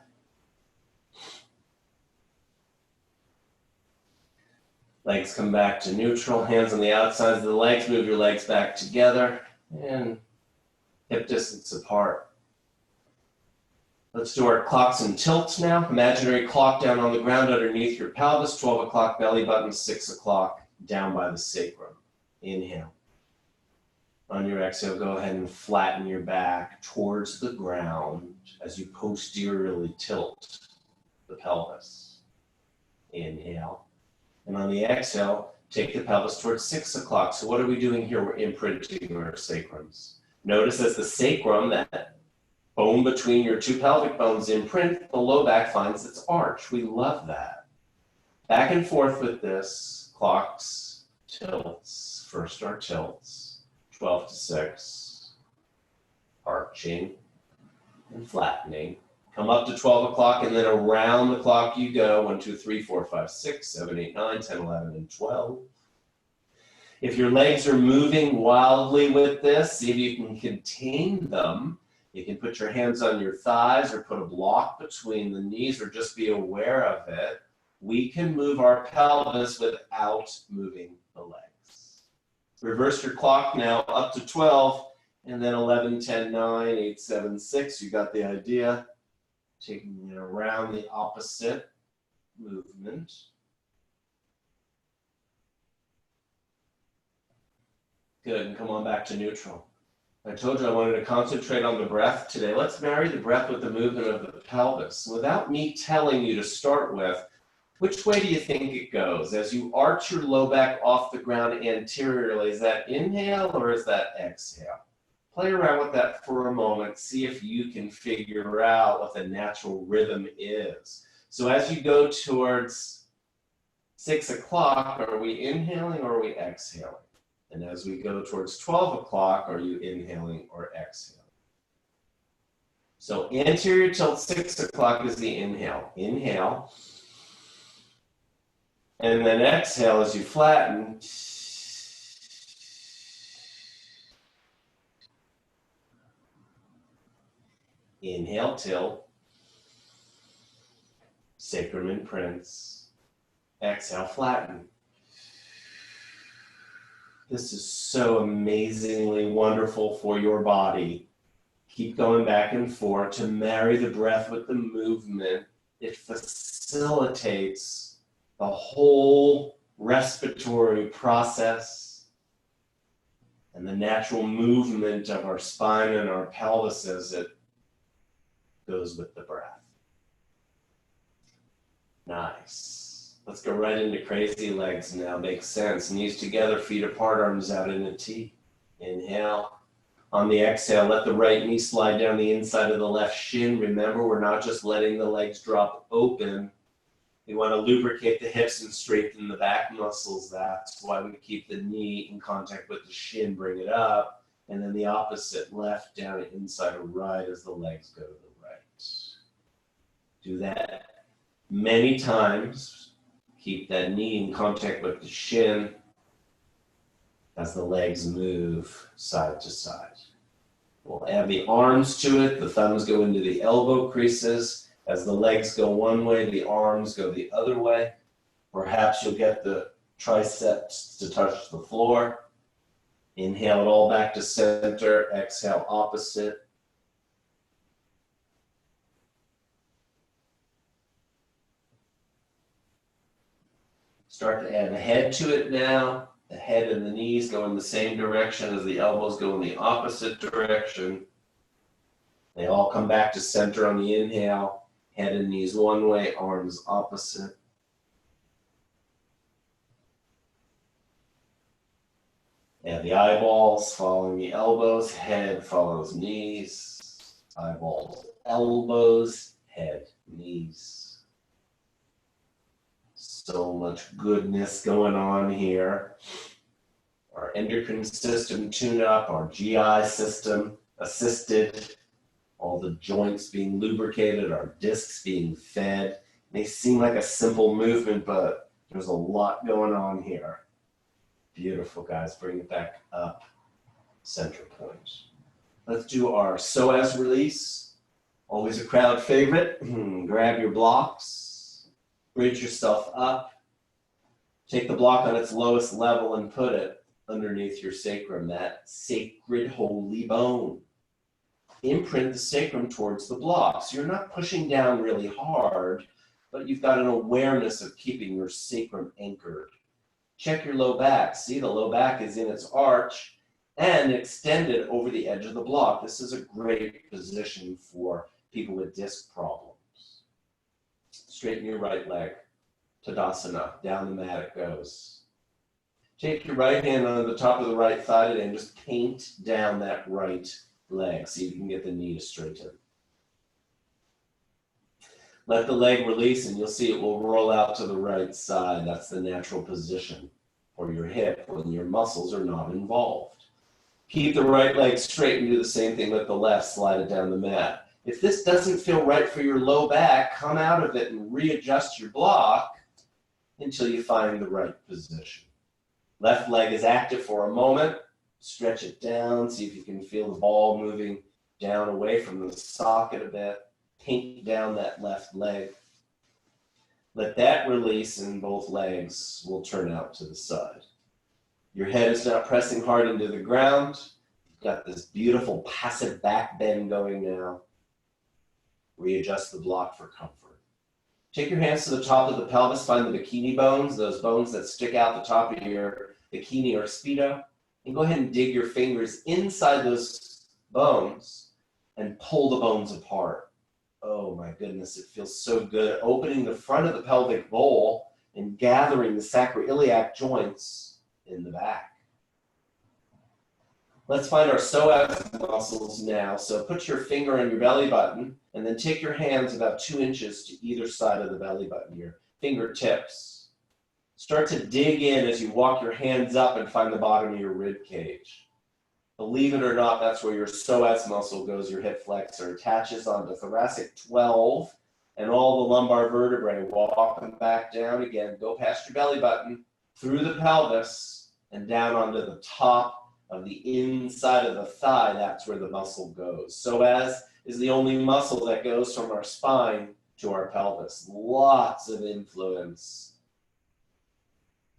[SPEAKER 2] Legs come back to neutral, hands on the outsides of the legs, move your legs back together, and hip distance apart. Let's do our clocks and tilts now. Imaginary clock down on the ground underneath your pelvis, 12 o'clock belly button, 6 o'clock down by the sacrum. Inhale. On your exhale, go ahead and flatten your back towards the ground as you posteriorly tilt the pelvis. Inhale. And on the exhale, take the pelvis towards 6 o'clock. So what are we doing here? We're imprinting our sacrums. Notice as the sacrum, that bone between your two pelvic bones imprint, the low back finds its arch. We love that. Back and forth with this. Clocks, tilts. First our tilts. 12 to 6. Arching and flattening. Come up to 12 o'clock and then around the clock you go. 1, 2, 3, 4, 5, 6, 7, 8, 9, 10, 11, and 12. If your legs are moving wildly with this, see if you can contain them. You can put your hands on your thighs or put a block between the knees or just be aware of it. We can move our pelvis without moving the legs. Reverse your clock now up to 12, and then 11, 10, 9, 8, 7, 6. You got the idea. Taking it around the opposite movement. Good, and come on back to neutral. I told you I wanted to concentrate on the breath today. Let's marry the breath with the movement of the pelvis. Without me telling you to start with, which way do you think it goes? As you arch your low back off the ground anteriorly, is that inhale or is that exhale? Play around with that for a moment. See if you can figure out what the natural rhythm is. So as you go towards 6 o'clock, are we inhaling or are we exhaling? And as we go towards 12 o'clock, are you inhaling or exhaling? So anterior tilt 6 o'clock is the inhale. Inhale. And then exhale as you flatten. Inhale, tilt. Sacrum imprints. Exhale, flatten. This is so amazingly wonderful for your body. Keep going back and forth to marry the breath with the movement. It facilitates the whole respiratory process and the natural movement of our spine and our pelvis as it goes with the breath. Nice. Let's go right into crazy legs now. Makes sense. Knees together, feet apart, arms out in a T. Inhale. On the exhale, let the right knee slide down the inside of the left shin. Remember, we're not just letting the legs drop open. We want to lubricate the hips and strengthen the back muscles. That's why we keep the knee in contact with the shin, bring it up, and then the opposite, left down inside of right as the legs go to the right. Do that many times. Keep that knee in contact with the shin as the legs move side to side. We'll add the arms to it. The thumbs go into the elbow creases. As the legs go one way, the arms go the other way. Perhaps you'll get the triceps to touch the floor. Inhale it all back to center. Exhale opposite. Start to add the head to it now. The head and the knees go in the same direction as the elbows go in the opposite direction. They all come back to center on the inhale. Head and knees one way, arms opposite. And the eyeballs following the elbows, head follows knees. Eyeballs, elbows, head, knees. So much goodness going on here. Our endocrine system tune up, our GI system assisted, all the joints being lubricated, our discs being fed. It may seem like a simple movement, but there's a lot going on here. Beautiful, guys. Bring it back up, center point. Let's do our Psoas Release. Always a crowd favorite. Grab your blocks. Bridge yourself up. Take the block on its lowest level and put it underneath your sacrum, that sacred holy bone. Imprint the sacrum towards the block. So you're not pushing down really hard, but you've got an awareness of keeping your sacrum anchored. Check your low back. See, the low back is in its arch and extended over the edge of the block. This is a great position for people with disc problems. Straighten your right leg. Tadasana. Down the mat it goes. Take your right hand on the top of the right thigh and just paint down that right leg. See if you can get the knee to straighten. Let the leg release and you'll see it will roll out to the right side. That's the natural position for your hip when your muscles are not involved. Keep the right leg straight and do the same thing with the left. Slide it down the mat. If this doesn't feel right for your low back, come out of it and readjust your block until you find the right position. Left leg is active for a moment. Stretch it down. See if you can feel the ball moving down away from the socket a bit. Paint down that left leg. Let that release and both legs will turn out to the side. Your head is not pressing hard into the ground. You've got this beautiful passive back bend going now. Readjust the block for comfort. Take your hands to the top of the pelvis. Find the bikini bones, those bones that stick out the top of your bikini or speedo. And go ahead and dig your fingers inside those bones and pull the bones apart. Oh my goodness, it feels so good. Opening the front of the pelvic bowl and gathering the sacroiliac joints in the back. Let's find our psoas muscles now. So put your finger on your belly button and then take your hands about 2 inches to either side of the belly button, your fingertips. Start to dig in as you walk your hands up and find the bottom of your rib cage. Believe it or not, that's where your psoas muscle goes, your hip flexor, attaches onto thoracic 12 and all the lumbar vertebrae. Walk them back down again. Go past your belly button, through the pelvis, and down onto the top of the inside of the thigh. That's where the muscle goes. Psoas is the only muscle that goes from our spine to our pelvis. Lots of influence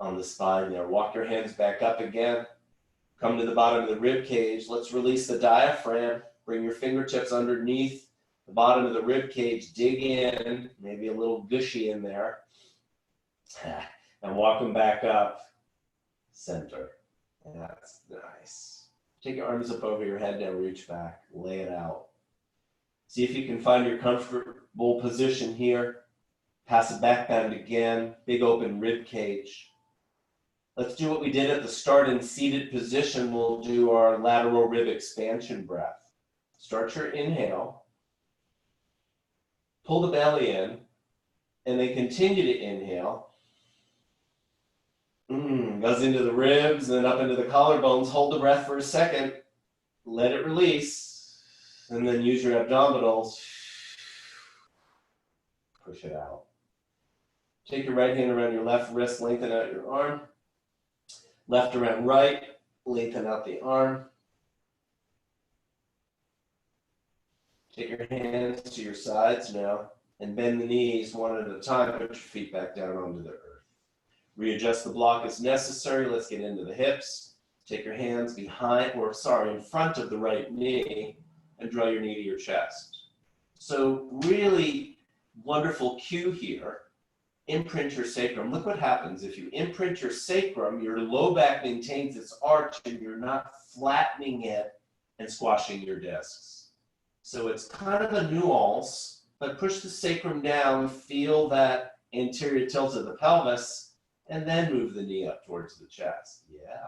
[SPEAKER 2] on the spine there. Walk your hands back up again. Come to the bottom of the rib cage. Let's release the diaphragm. Bring your fingertips underneath the bottom of the rib cage. Dig in, maybe a little gushy in there. And walk them back up. Center. That's nice. Take your arms up over your head and reach back. Lay it out. See if you can find your comfortable position here. Pass the back bend again. Big open rib cage. Let's do what we did at the start in seated position. We'll do our lateral rib expansion breath. Start your inhale. Pull the belly in. And then continue to inhale. Goes into the ribs and then up into the collarbones. Hold the breath for a second. Let it release. And then use your abdominals. Push it out. Take your right hand around your left wrist. Lengthen out your arm. Left around right. Lengthen out the arm. Take your hands to your sides now. And bend the knees one at a time. Put your feet back down onto the earth. Readjust the block as necessary. Let's get into the hips. Take your hands in front of the right knee and draw your knee to your chest. So really wonderful cue here. Imprint your sacrum. Look what happens. If you imprint your sacrum, your low back maintains its arch and you're not flattening it and squashing your discs. So it's kind of a nuance, but push the sacrum down, feel that anterior tilt of the pelvis, and then move the knee up towards the chest. Yeah.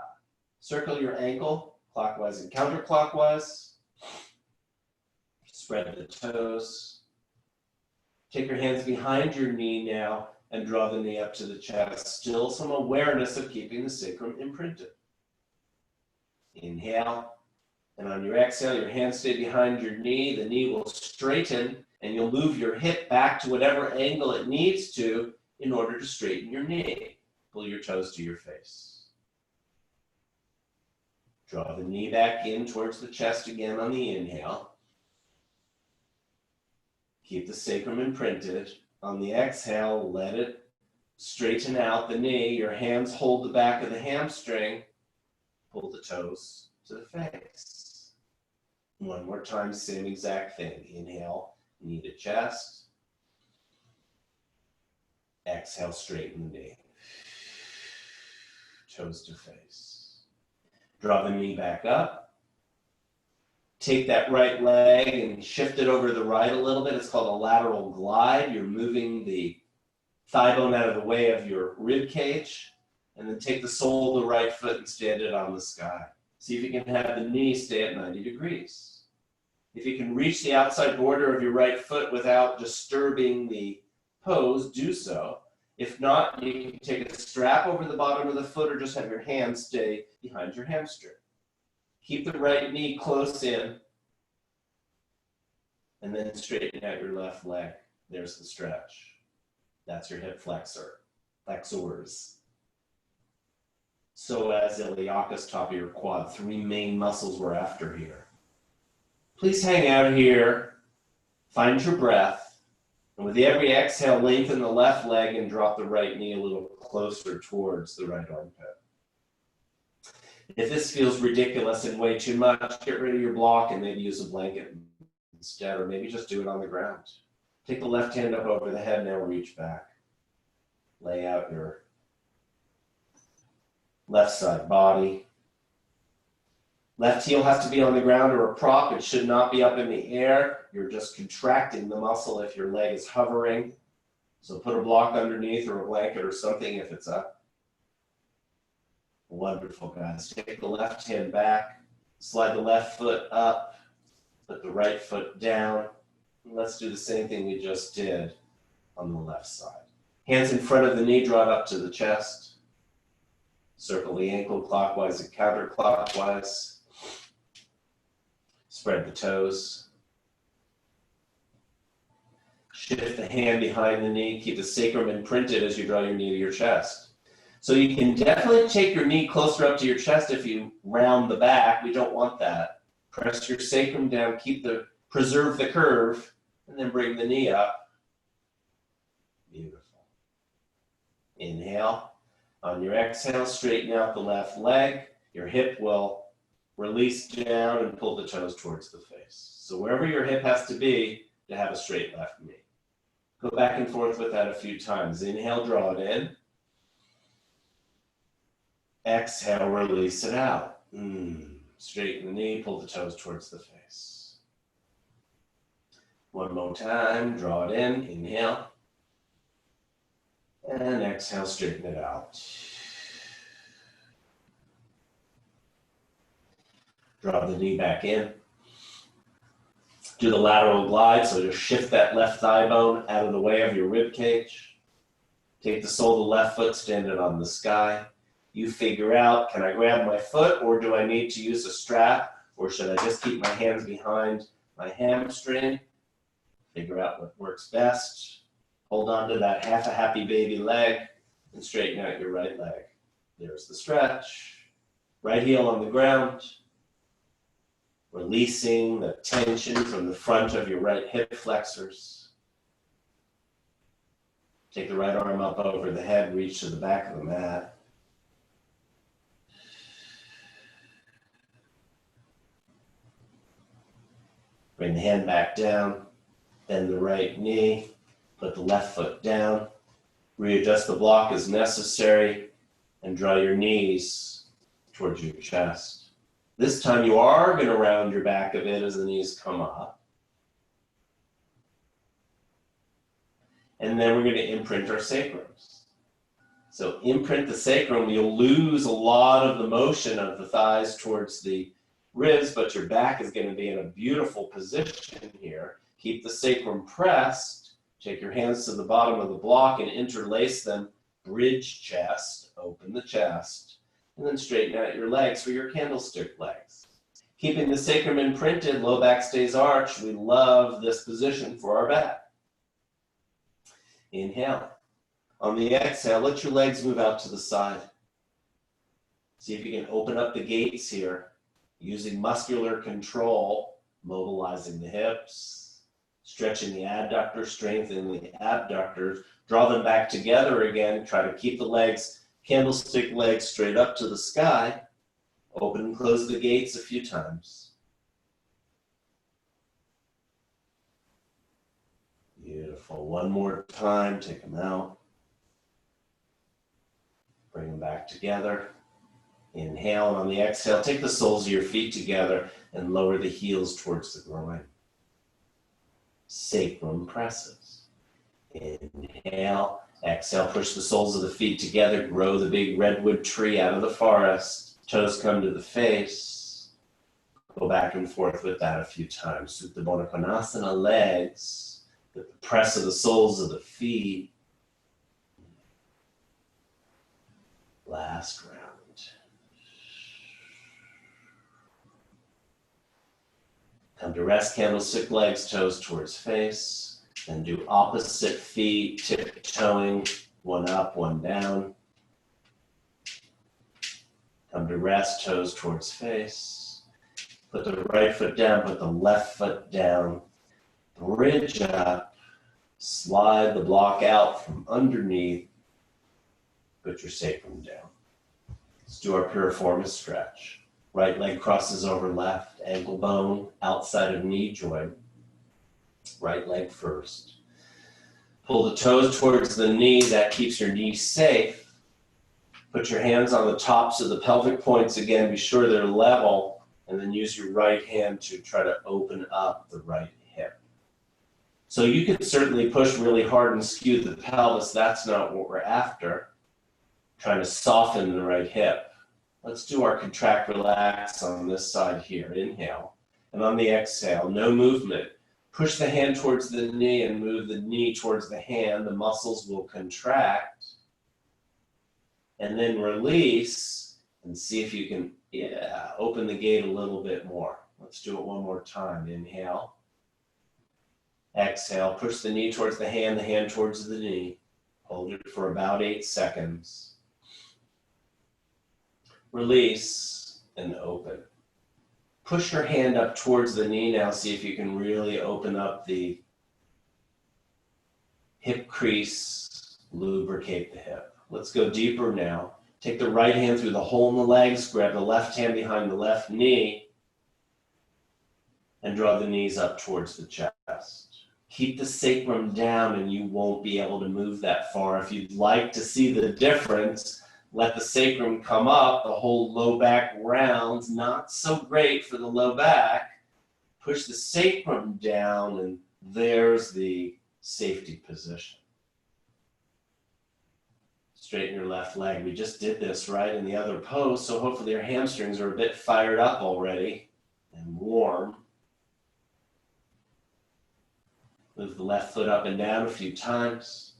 [SPEAKER 2] Circle your ankle clockwise and counterclockwise. Spread the toes. Take your hands behind your knee now and draw the knee up to the chest. Still some awareness of keeping the sacrum imprinted. Inhale. And on your exhale, your hands stay behind your knee. The knee will straighten and you'll move your hip back to whatever angle it needs to in order to straighten your knee. Pull your toes to your face. Draw the knee back in towards the chest again on the inhale. Keep the sacrum imprinted. On the exhale, let it straighten out the knee. Your hands hold the back of the hamstring. Pull the toes to the face. One more time, same exact thing. Inhale, knee to chest. Exhale, straighten the knee. Toes to face. Draw the knee back up. Take that right leg and shift it over to the right a little bit. It's called a lateral glide. You're moving the thigh bone out of the way of your rib cage. And then take the sole of the right foot and stand it on the sky. See if you can have the knee stay at 90 degrees. If you can reach the outside border of your right foot without disturbing the pose, do so. If not, you can take a strap over the bottom of the foot or just have your hands stay behind your hamstring. Keep the right knee close in and then straighten out your left leg. There's the stretch. That's your hip flexor, flexors. Psoas iliacus, top of your quad. 3 main muscles we're after here. Please hang out here. Find your breath. And with every exhale, lengthen the left leg and drop the right knee a little closer towards the right armpit. If this feels ridiculous and way too much, get rid of your block and maybe use a blanket instead, or maybe just do it on the ground. Take the left hand up over the head, now reach back. Lay out your left side body. Left heel has to be on the ground or a prop. It should not be up in the air. You're just contracting the muscle if your leg is hovering. So put a block underneath or a blanket or something if it's up. Wonderful, guys. Take the left hand back. Slide the left foot up. Put the right foot down. Let's do the same thing we just did on the left side. Hands in front of the knee, draw it up to the chest. Circle the ankle clockwise and counterclockwise. Spread the toes. Shift the hand behind the knee. Keep the sacrum imprinted as you draw your knee to your chest. So you can definitely take your knee closer up to your chest if you round the back. We don't want that. Press your sacrum down. Preserve the curve, and then bring the knee up. Beautiful. Inhale. On your exhale, straighten out the left leg. Your hip will release down and pull the toes towards the face. So wherever your hip has to be to have a straight left knee. Go back and forth with that a few times. Inhale, draw it in. Exhale, release it out. Straighten the knee, pull the toes towards the face. One more time, draw it in, inhale. And exhale, straighten it out. Draw the knee back in. Do the lateral glide, so just shift that left thigh bone out of the way of your rib cage. Take the sole of the left foot, stand it on the sky. You figure out, can I grab my foot or do I need to use a strap or should I just keep my hands behind my hamstring? Figure out what works best. Hold on to that half a happy baby leg and straighten out your right leg. There's the stretch. Right heel on the ground. Releasing the tension from the front of your right hip flexors. Take the right arm up over the head, reach to the back of the mat. Bring the hand back down, bend the right knee, put the left foot down, readjust the block as necessary, and draw your knees towards your chest. This time you are going to round your back a bit as the knees come up. And then we're going to imprint our sacrums. So imprint the sacrum, you'll lose a lot of the motion of the thighs towards the ribs, but your back is going to be in a beautiful position here. Keep the sacrum pressed. Take your hands to the bottom of the block and interlace them. Bridge chest, open the chest, and then straighten out your legs for your candlestick legs. Keeping the sacrum imprinted, low back stays arched. We love this position for our back. Inhale. On the exhale, let your legs move out to the side. See if you can open up the gates here. Using muscular control, mobilizing the hips, stretching the adductors, strengthening the abductors, draw them back together again, try to keep the legs, candlestick legs straight up to the sky, open and close the gates a few times. Beautiful, one more time, take them out, bring them back together. Inhale, and on the exhale, take the soles of your feet together and lower the heels towards the groin. Sacrum presses. Inhale, exhale, push the soles of the feet together, grow the big redwood tree out of the forest. Toes come to the face. Go back and forth with that a few times. Tsutabana Konasana, legs, with the press of the soles of the feet. Last round. Come to rest, candlestick legs, toes towards face. Then do opposite feet, tiptoeing, one up, one down. Come to rest, toes towards face. Put the right foot down, put the left foot down. Bridge up, slide the block out from underneath. Put your sacrum down. Let's do our Piriformis Stretch. Right leg crosses over left, ankle bone outside of knee joint. Right leg first. Pull the toes towards the knee, that keeps your knee safe. Put your hands on the tops of the pelvic points again, be sure they're level, and then use your right hand to try to open up the right hip. So you can certainly push really hard and skew the pelvis, that's not what we're after. Trying to soften the right hip. Let's do our contract relax on this side here. Inhale. And on the exhale, no movement. Push the hand towards the knee and move the knee towards the hand. The muscles will contract. And then release and see if you can open the gate a little bit more. Let's do it one more time. Inhale. Exhale. Push the knee towards the hand towards the knee. Hold it for about 8 seconds. Release and open. Push your hand up towards the knee now. See if you can really open up the hip crease, lubricate the hip. Let's go deeper now. Take the right hand through the hole in the legs, grab the left hand behind the left knee, and draw the knees up towards the chest. Keep the sacrum down and you won't be able to move that far. If you'd like to see the difference, let the sacrum come up, the whole low back rounds, not so great for the low back. Push the sacrum down and there's the safety position. Straighten your left leg. We just did this right in the other pose, so hopefully your hamstrings are a bit fired up already and warm. Move the left foot up and down a few times.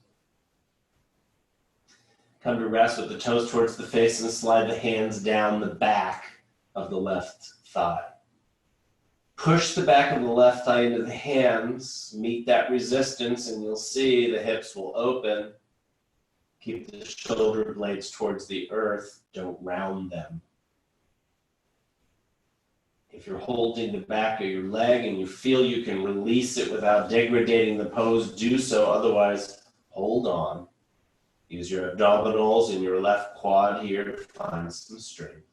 [SPEAKER 2] Come to rest with the toes towards the face and slide the hands down the back of the left thigh. Push the back of the left thigh into the hands, meet that resistance, and you'll see the hips will open. Keep the shoulder blades towards the earth, don't round them. If you're holding the back of your leg and you feel you can release it without degrading the pose, do so, otherwise hold on. Use your abdominals and your left quad here to find some strength.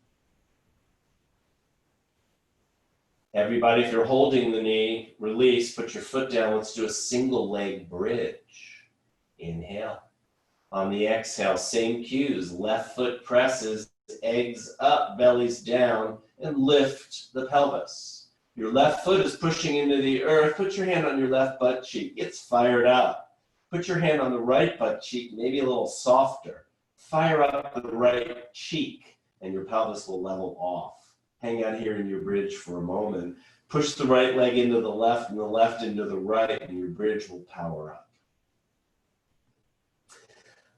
[SPEAKER 2] Everybody, if you're holding the knee, release, put your foot down. Let's do a single leg bridge. Inhale. On the exhale, same cues. Left foot presses, eggs up, bellies down, and lift the pelvis. Your left foot is pushing into the earth. Put your hand on your left butt cheek. It's fired up. Put your hand on the right butt cheek, maybe a little softer. Fire up the right cheek, and your pelvis will level off. Hang out here in your bridge for a moment. Push the right leg into the left and the left into the right, and your bridge will power up.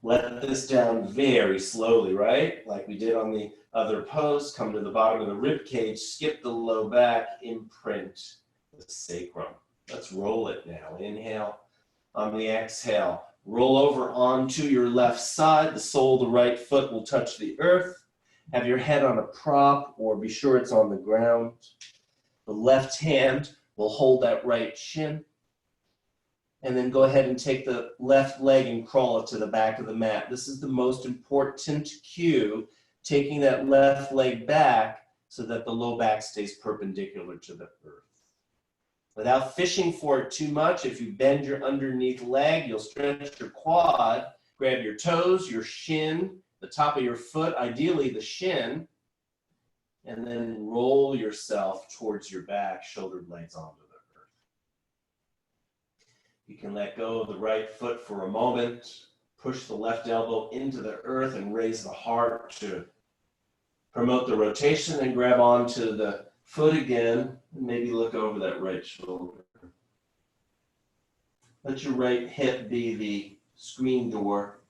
[SPEAKER 2] Let this down very slowly, right? Like we did on the other pose. Come to the bottom of the rib cage, skip the low back, imprint the sacrum. Let's roll it now. Inhale. On the exhale, roll over onto your left side. The sole of the right foot will touch the earth. Have your head on a prop or be sure it's on the ground. The left hand will hold that right shin. And then go ahead and take the left leg and crawl it to the back of the mat. This is the most important cue, taking that left leg back so that the low back stays perpendicular to the earth. Without fishing for it too much, if you bend your underneath leg, you'll stretch your quad, grab your toes, your shin, the top of your foot, ideally the shin, and then roll yourself towards your back, shoulder blades onto the earth. You can let go of the right foot for a moment, push the left elbow into the earth and raise the heart to promote the rotation, and grab onto the foot again, and maybe look over that right shoulder. Let your right hip be the screen door.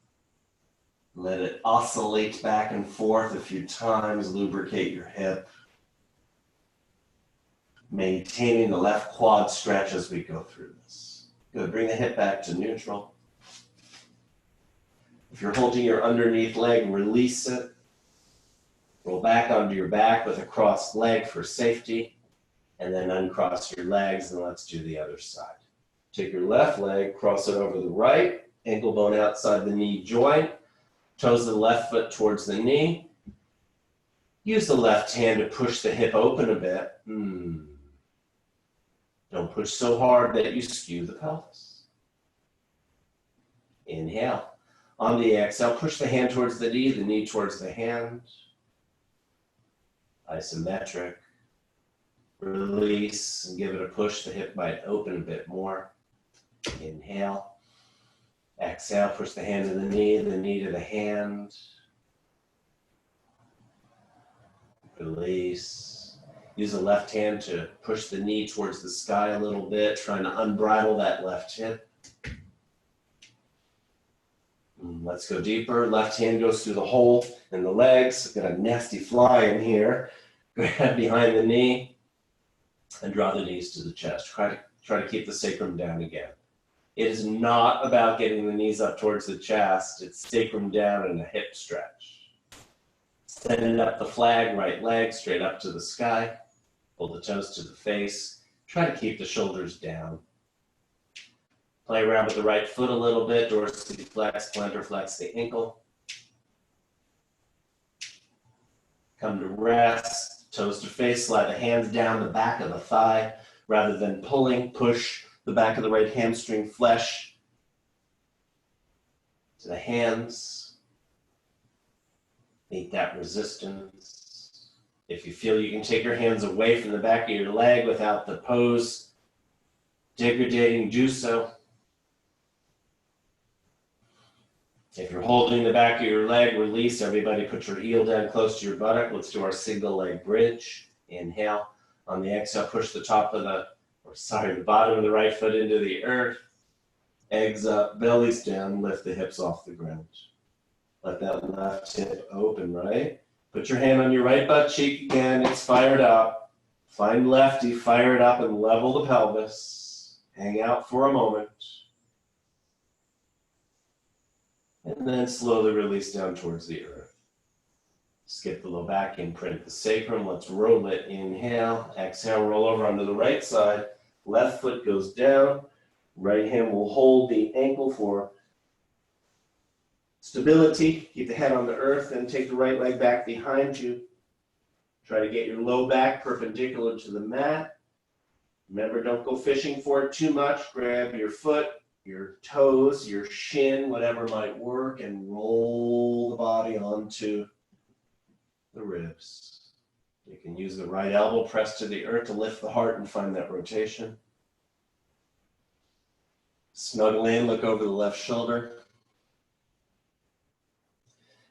[SPEAKER 2] Let it oscillate back and forth a few times, lubricate your hip. Maintaining the left quad stretch as we go through this. Good, bring the hip back to neutral. If you're holding your underneath leg, release it. Roll back onto your back with a crossed leg for safety, and then uncross your legs, and let's do the other side. Take your left leg, cross it over the right, ankle bone outside the knee joint, toes of the left foot towards the knee. Use the left hand to push the hip open a bit. Don't push so hard that you skew the pelvis. Inhale. On the exhale, push the hand towards the knee towards the hand. Isometric. Release and give it a push. The hip might open a bit more. Inhale. Exhale, push the hand to the knee to the hand. Release. Use the left hand to push the knee towards the sky a little bit, trying to unbridle that left hip. Let's go deeper. Left hand goes through the hole in the legs. Got a nasty fly in here. Grab behind the knee and draw the knees to the chest. Try to keep the sacrum down again. It is not about getting the knees up towards the chest. It's sacrum down and a hip stretch. Send up the flag, right leg straight up to the sky. Pull the toes to the face. Try to keep the shoulders down. Play around with the right foot a little bit. Dorsiflex, plantar flex the ankle. Come to rest. Toes to face. Slide the hands down the back of the thigh. Rather than pulling, push the back of the right hamstring flesh to the hands. Meet that resistance. If you feel you can take your hands away from the back of your leg without the pose degrading, do so. If you're holding the back of your leg, release. Everybody put your heel down close to your buttock. Let's do our single leg bridge. Inhale. On the exhale, push the the bottom of the right foot into the earth. Eggs up, bellies down, lift the hips off the ground. Let that left hip open, right? Put your hand on your right butt cheek again. It's fired up. Find lefty, fire it up and level the pelvis. Hang out for a moment. And then slowly release down towards the earth. Skip the low back, imprint the sacrum. Let's roll it. Inhale, exhale, roll over onto the right side. Left foot goes down. Right hand will hold the ankle for stability. Keep the head on the earth and take the right leg back behind you. Try to get your low back perpendicular to the mat. Remember, don't go fishing for it too much. Grab your foot, your toes, your shin, whatever might work, and roll the body onto the ribs. You can use the right elbow pressed to the earth to lift the heart and find that rotation. Snuggle in, look over the left shoulder.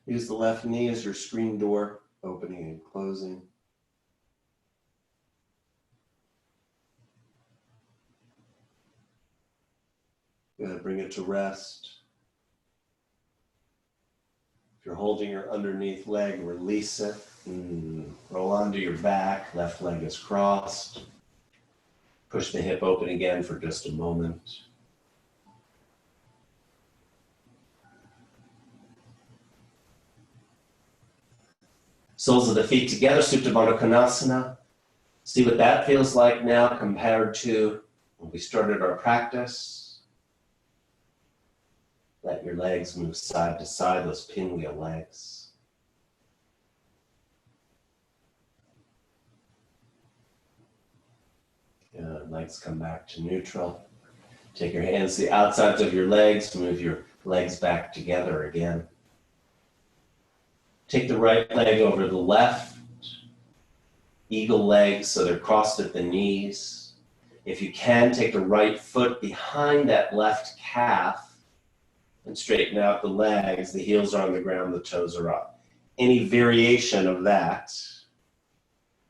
[SPEAKER 2] Use the left knee as your screen door, opening and closing. Good, bring it to rest. If you're holding your underneath leg, release it. Roll onto your back, left leg is crossed. Push the hip open again for just a moment. Soles of the feet together, Tsutabana Konasana. See what that feels like now compared to when we started our practice. Let your legs move side to side, those pinwheel legs. Good, legs come back to neutral. Take your hands to the outsides of your legs, move your legs back together again. Take the right leg over the left. Eagle legs so they're crossed at the knees. If you can, take the right foot behind that left calf and straighten out the legs. The heels are on the ground, the toes are up. Any variation of that.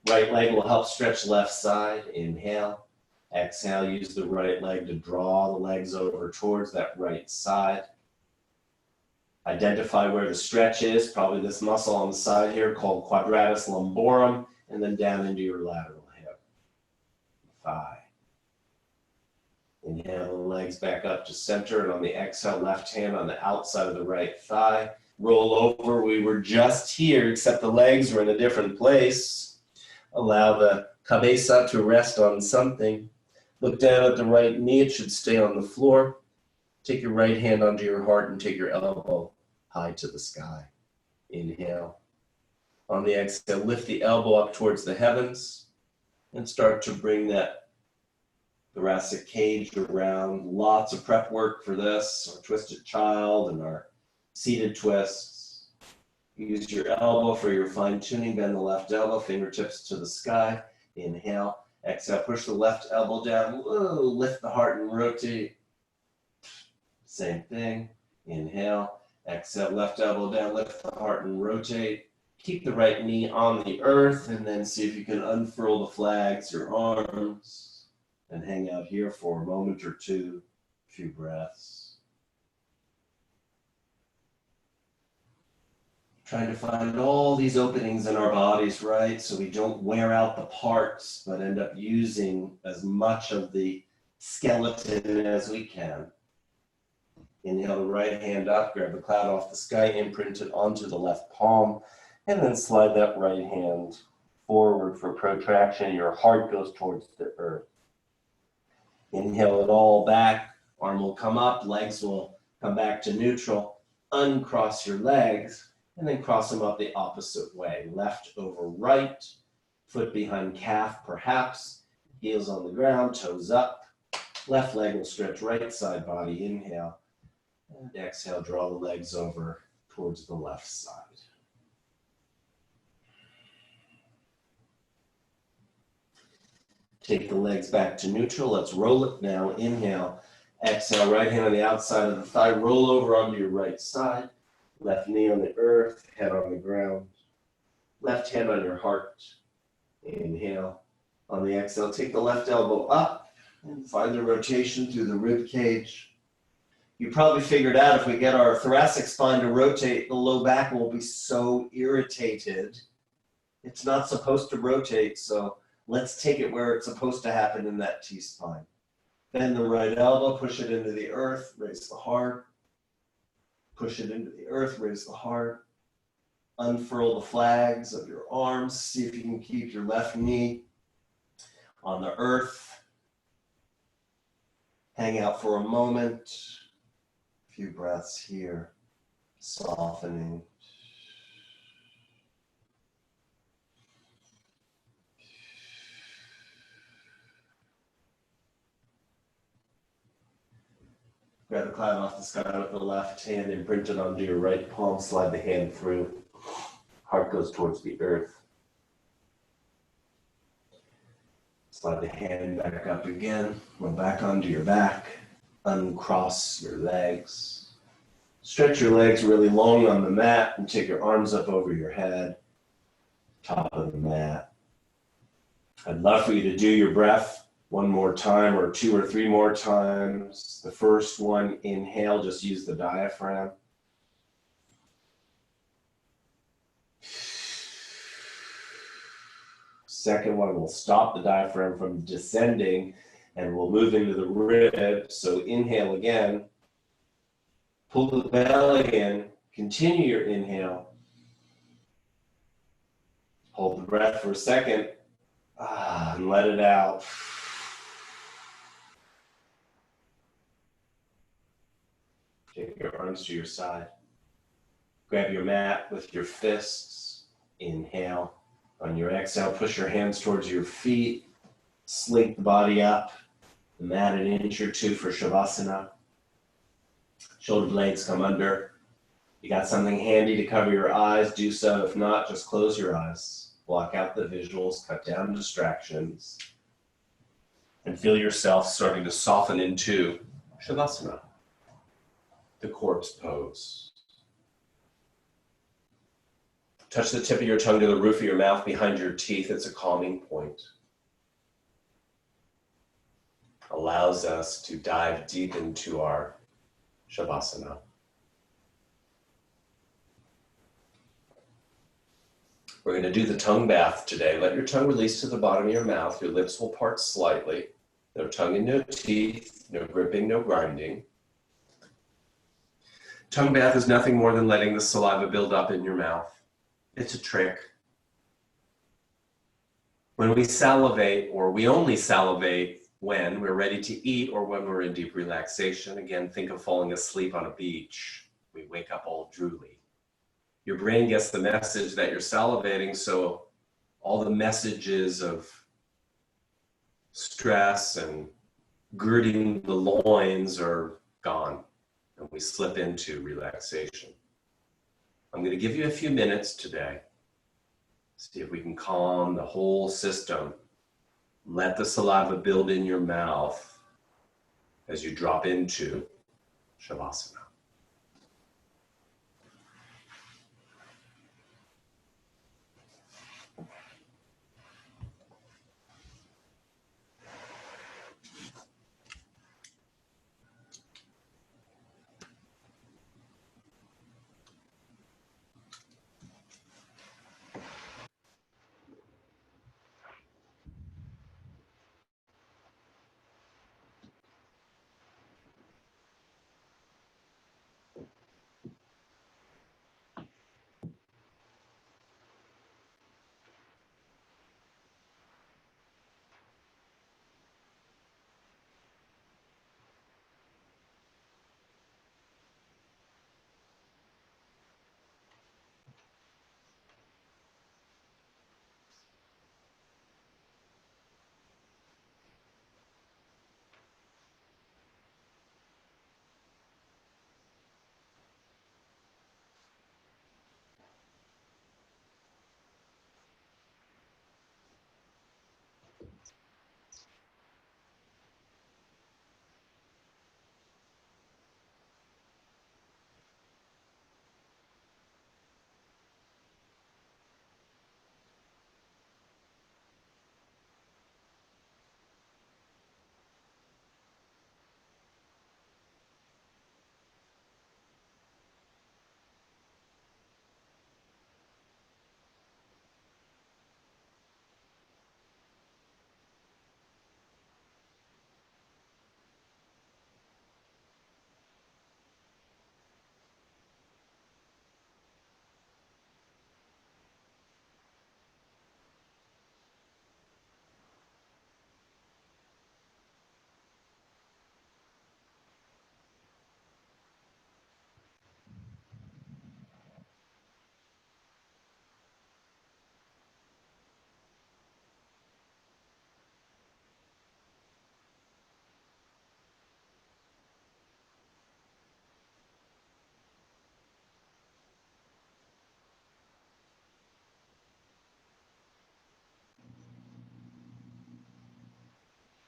[SPEAKER 2] Right leg will help stretch left side. Inhale. Exhale, use the right leg to draw the legs over towards that right side. Identify where the stretch is, probably this muscle on the side here called quadratus lumborum, and then down into your lateral hip, thigh. Inhale the legs back up to center, and on the exhale, left hand on the outside of the right thigh. Roll over. We were just here, except the legs were in a different place. Allow the cabeza to rest on something. Look down at the right knee. It should stay on the floor. Take your right hand onto your heart and take your elbow high to the sky. Inhale. On the exhale, lift the elbow up towards the heavens and start to bring that thoracic cage around. Lots of prep work for this, our twisted child and our seated twists. Use your elbow for your fine tuning. Bend the left elbow, fingertips to the sky. Inhale. Exhale, push the left elbow down. Whoa, lift the heart and rotate. Same thing. Inhale. Exhale, left elbow down, lift the heart and rotate. Keep the right knee on the earth and then see if you can unfurl the flags, your arms, and hang out here for a moment or two. A few breaths. Trying to find all these openings in our bodies, right? So we don't wear out the parts, but end up using as much of the skeleton as we can. Inhale the right hand up, grab the cloud off the sky, imprint it onto the left palm, and then slide that right hand forward for protraction. Your heart goes towards the earth. Inhale it all back, arm will come up, legs will come back to neutral. Uncross your legs, and then cross them up the opposite way. Left over right, foot behind calf perhaps, heels on the ground, toes up. Left leg will stretch right side body, inhale. And exhale, draw the legs over towards the left side. Take the legs back to neutral. Let's roll it now. Inhale. Exhale, right hand on the outside of the thigh. Roll over onto your right side. Left knee on the earth, head on the ground. Left hand on your heart. Inhale. On the exhale, take the left elbow up and find the rotation through the rib cage. You probably figured out if we get our thoracic spine to rotate, the low back will be so irritated. It's not supposed to rotate, so let's take it where it's supposed to happen in that T-spine. Bend the right elbow, push it into the earth, raise the heart. Push it into the earth, raise the heart. Unfurl the flags of your arms. See if you can keep your left knee on the earth. Hang out for a moment. A few breaths here, softening. Grab the cloud off the sky with the left hand, imprint it onto your right palm, slide the hand through. Heart goes towards the earth. Slide the hand back up again, go back onto your back. Uncross your legs. Stretch your legs really long on the mat and take your arms up over your head, top of the mat. I'd love for you to do your breath one more time or two or three more times. The first one, inhale, just use the diaphragm. Second one, we'll stop the diaphragm from descending and we'll move into the rib. So inhale again. Pull the belly in. Continue your inhale. Hold the breath for a second. And let it out. Take your arms to your side. Grab your mat with your fists. Inhale. On your exhale, push your hands towards your feet. Slink the body up. The mat an inch or two for Shavasana. Shoulder blades come under. You got something handy to cover your eyes, do so. If not, just close your eyes. Block out the visuals, cut down distractions. And feel yourself starting to soften into Shavasana, the corpse pose. Touch the tip of your tongue to the roof of your mouth behind your teeth. It's a calming point. Allows us to dive deep into our Shavasana. We're going to do the tongue bath today. Let your tongue release to the bottom of your mouth. Your lips will part slightly. No tongue and no teeth, no gripping, no grinding. Tongue bath is nothing more than letting the saliva build up in your mouth. It's a trick. When we salivate, or we only salivate when we're ready to eat or when we're in deep relaxation. Again, think of falling asleep on a beach. We wake up all drooly. your brain gets the message that you're salivating, so all the messages of stress and girding the loins are gone, and we slip into relaxation. I'm going to give you a few minutes today. See if we can calm the whole system. Let the saliva build in your mouth as you drop into Shavasana.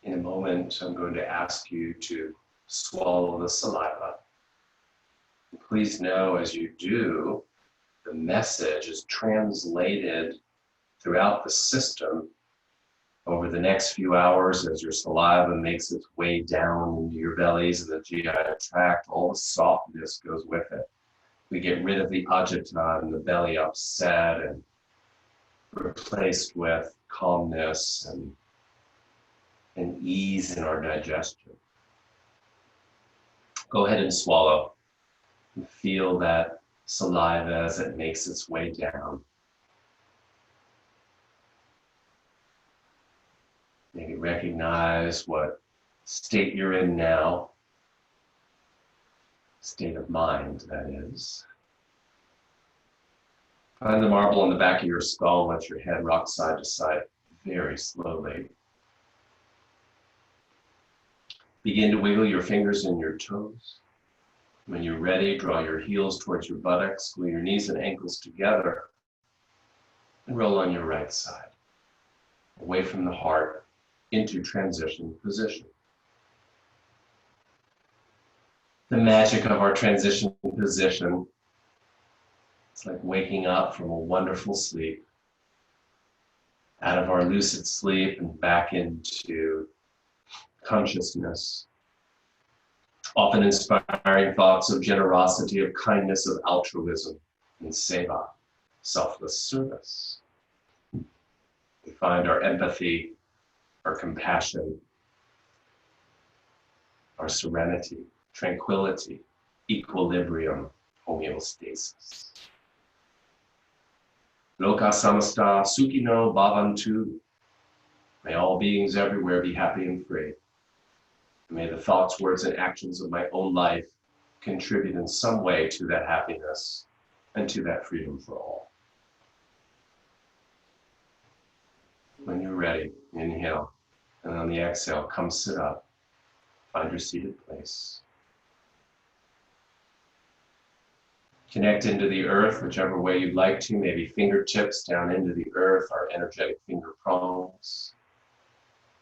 [SPEAKER 2] In a moment, I'm going to ask you to swallow the saliva. Please know as you do, the message is translated throughout the system over the next few hours as your saliva makes its way down into your bellies and the GI tract. All the softness goes with it. We get rid of the agita and the belly upset and replaced with calmness and ease in our digestion. Go ahead and swallow. And feel that saliva as it makes its way down. Maybe recognize what state you're in now. State of mind, that is. Find the marble on the back of your skull. Let your head rock side to side very slowly. Begin to wiggle your fingers and your toes. When you're ready, draw your heels towards your buttocks, glue your knees and ankles together, and roll on your right side, away from the heart, into transition position. The magic of our transition position, it's like waking up from a wonderful sleep, out of our lucid sleep and back into consciousness. Often inspiring thoughts of generosity, of kindness, of altruism, and seva, selfless service. We find our empathy, our compassion, our serenity, tranquility, equilibrium, homeostasis. Loka samasta sukhino bhavantu. May all beings everywhere be happy and free. May the thoughts, words, and actions of my own life contribute in some way to that happiness
[SPEAKER 1] and to that freedom for all. When you're ready, inhale, and on the exhale, come sit up. Find your seated place. Connect into the earth, whichever way you'd like to, maybe fingertips down into the earth, our energetic finger prongs.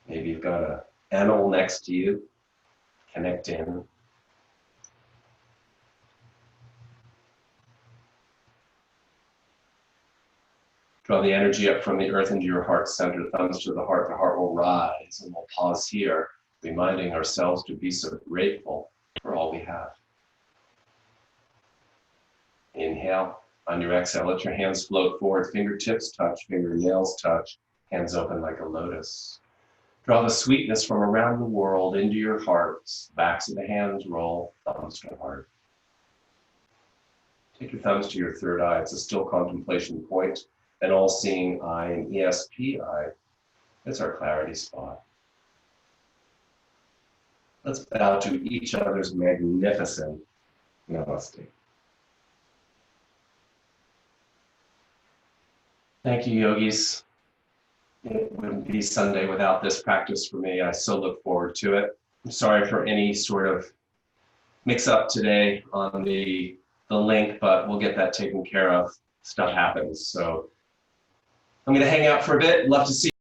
[SPEAKER 1] Maybe you've got an animal next to you. Connect in. Draw the energy up from the earth into your heart center, thumbs to the heart will rise, and we'll pause here, reminding ourselves to be so grateful for all we have. Inhale. On your exhale, let your hands float forward, fingertips touch, fingernails touch, hands open like a lotus. Draw the sweetness from around the world into your hearts, backs of the hands roll, thumbs to heart. Take your thumbs to your third eye. It's a still contemplation point, an all-seeing eye, an ESP eye. It's our clarity spot. Let's bow to each other's magnificent namaste. Thank you, yogis. It wouldn't be Sunday without this practice for me. I so look forward to it. I'm sorry for any sort of mix-up today on the link, but we'll get that taken care of. Stuff happens. So I'm going to hang out for a bit. Love to see you.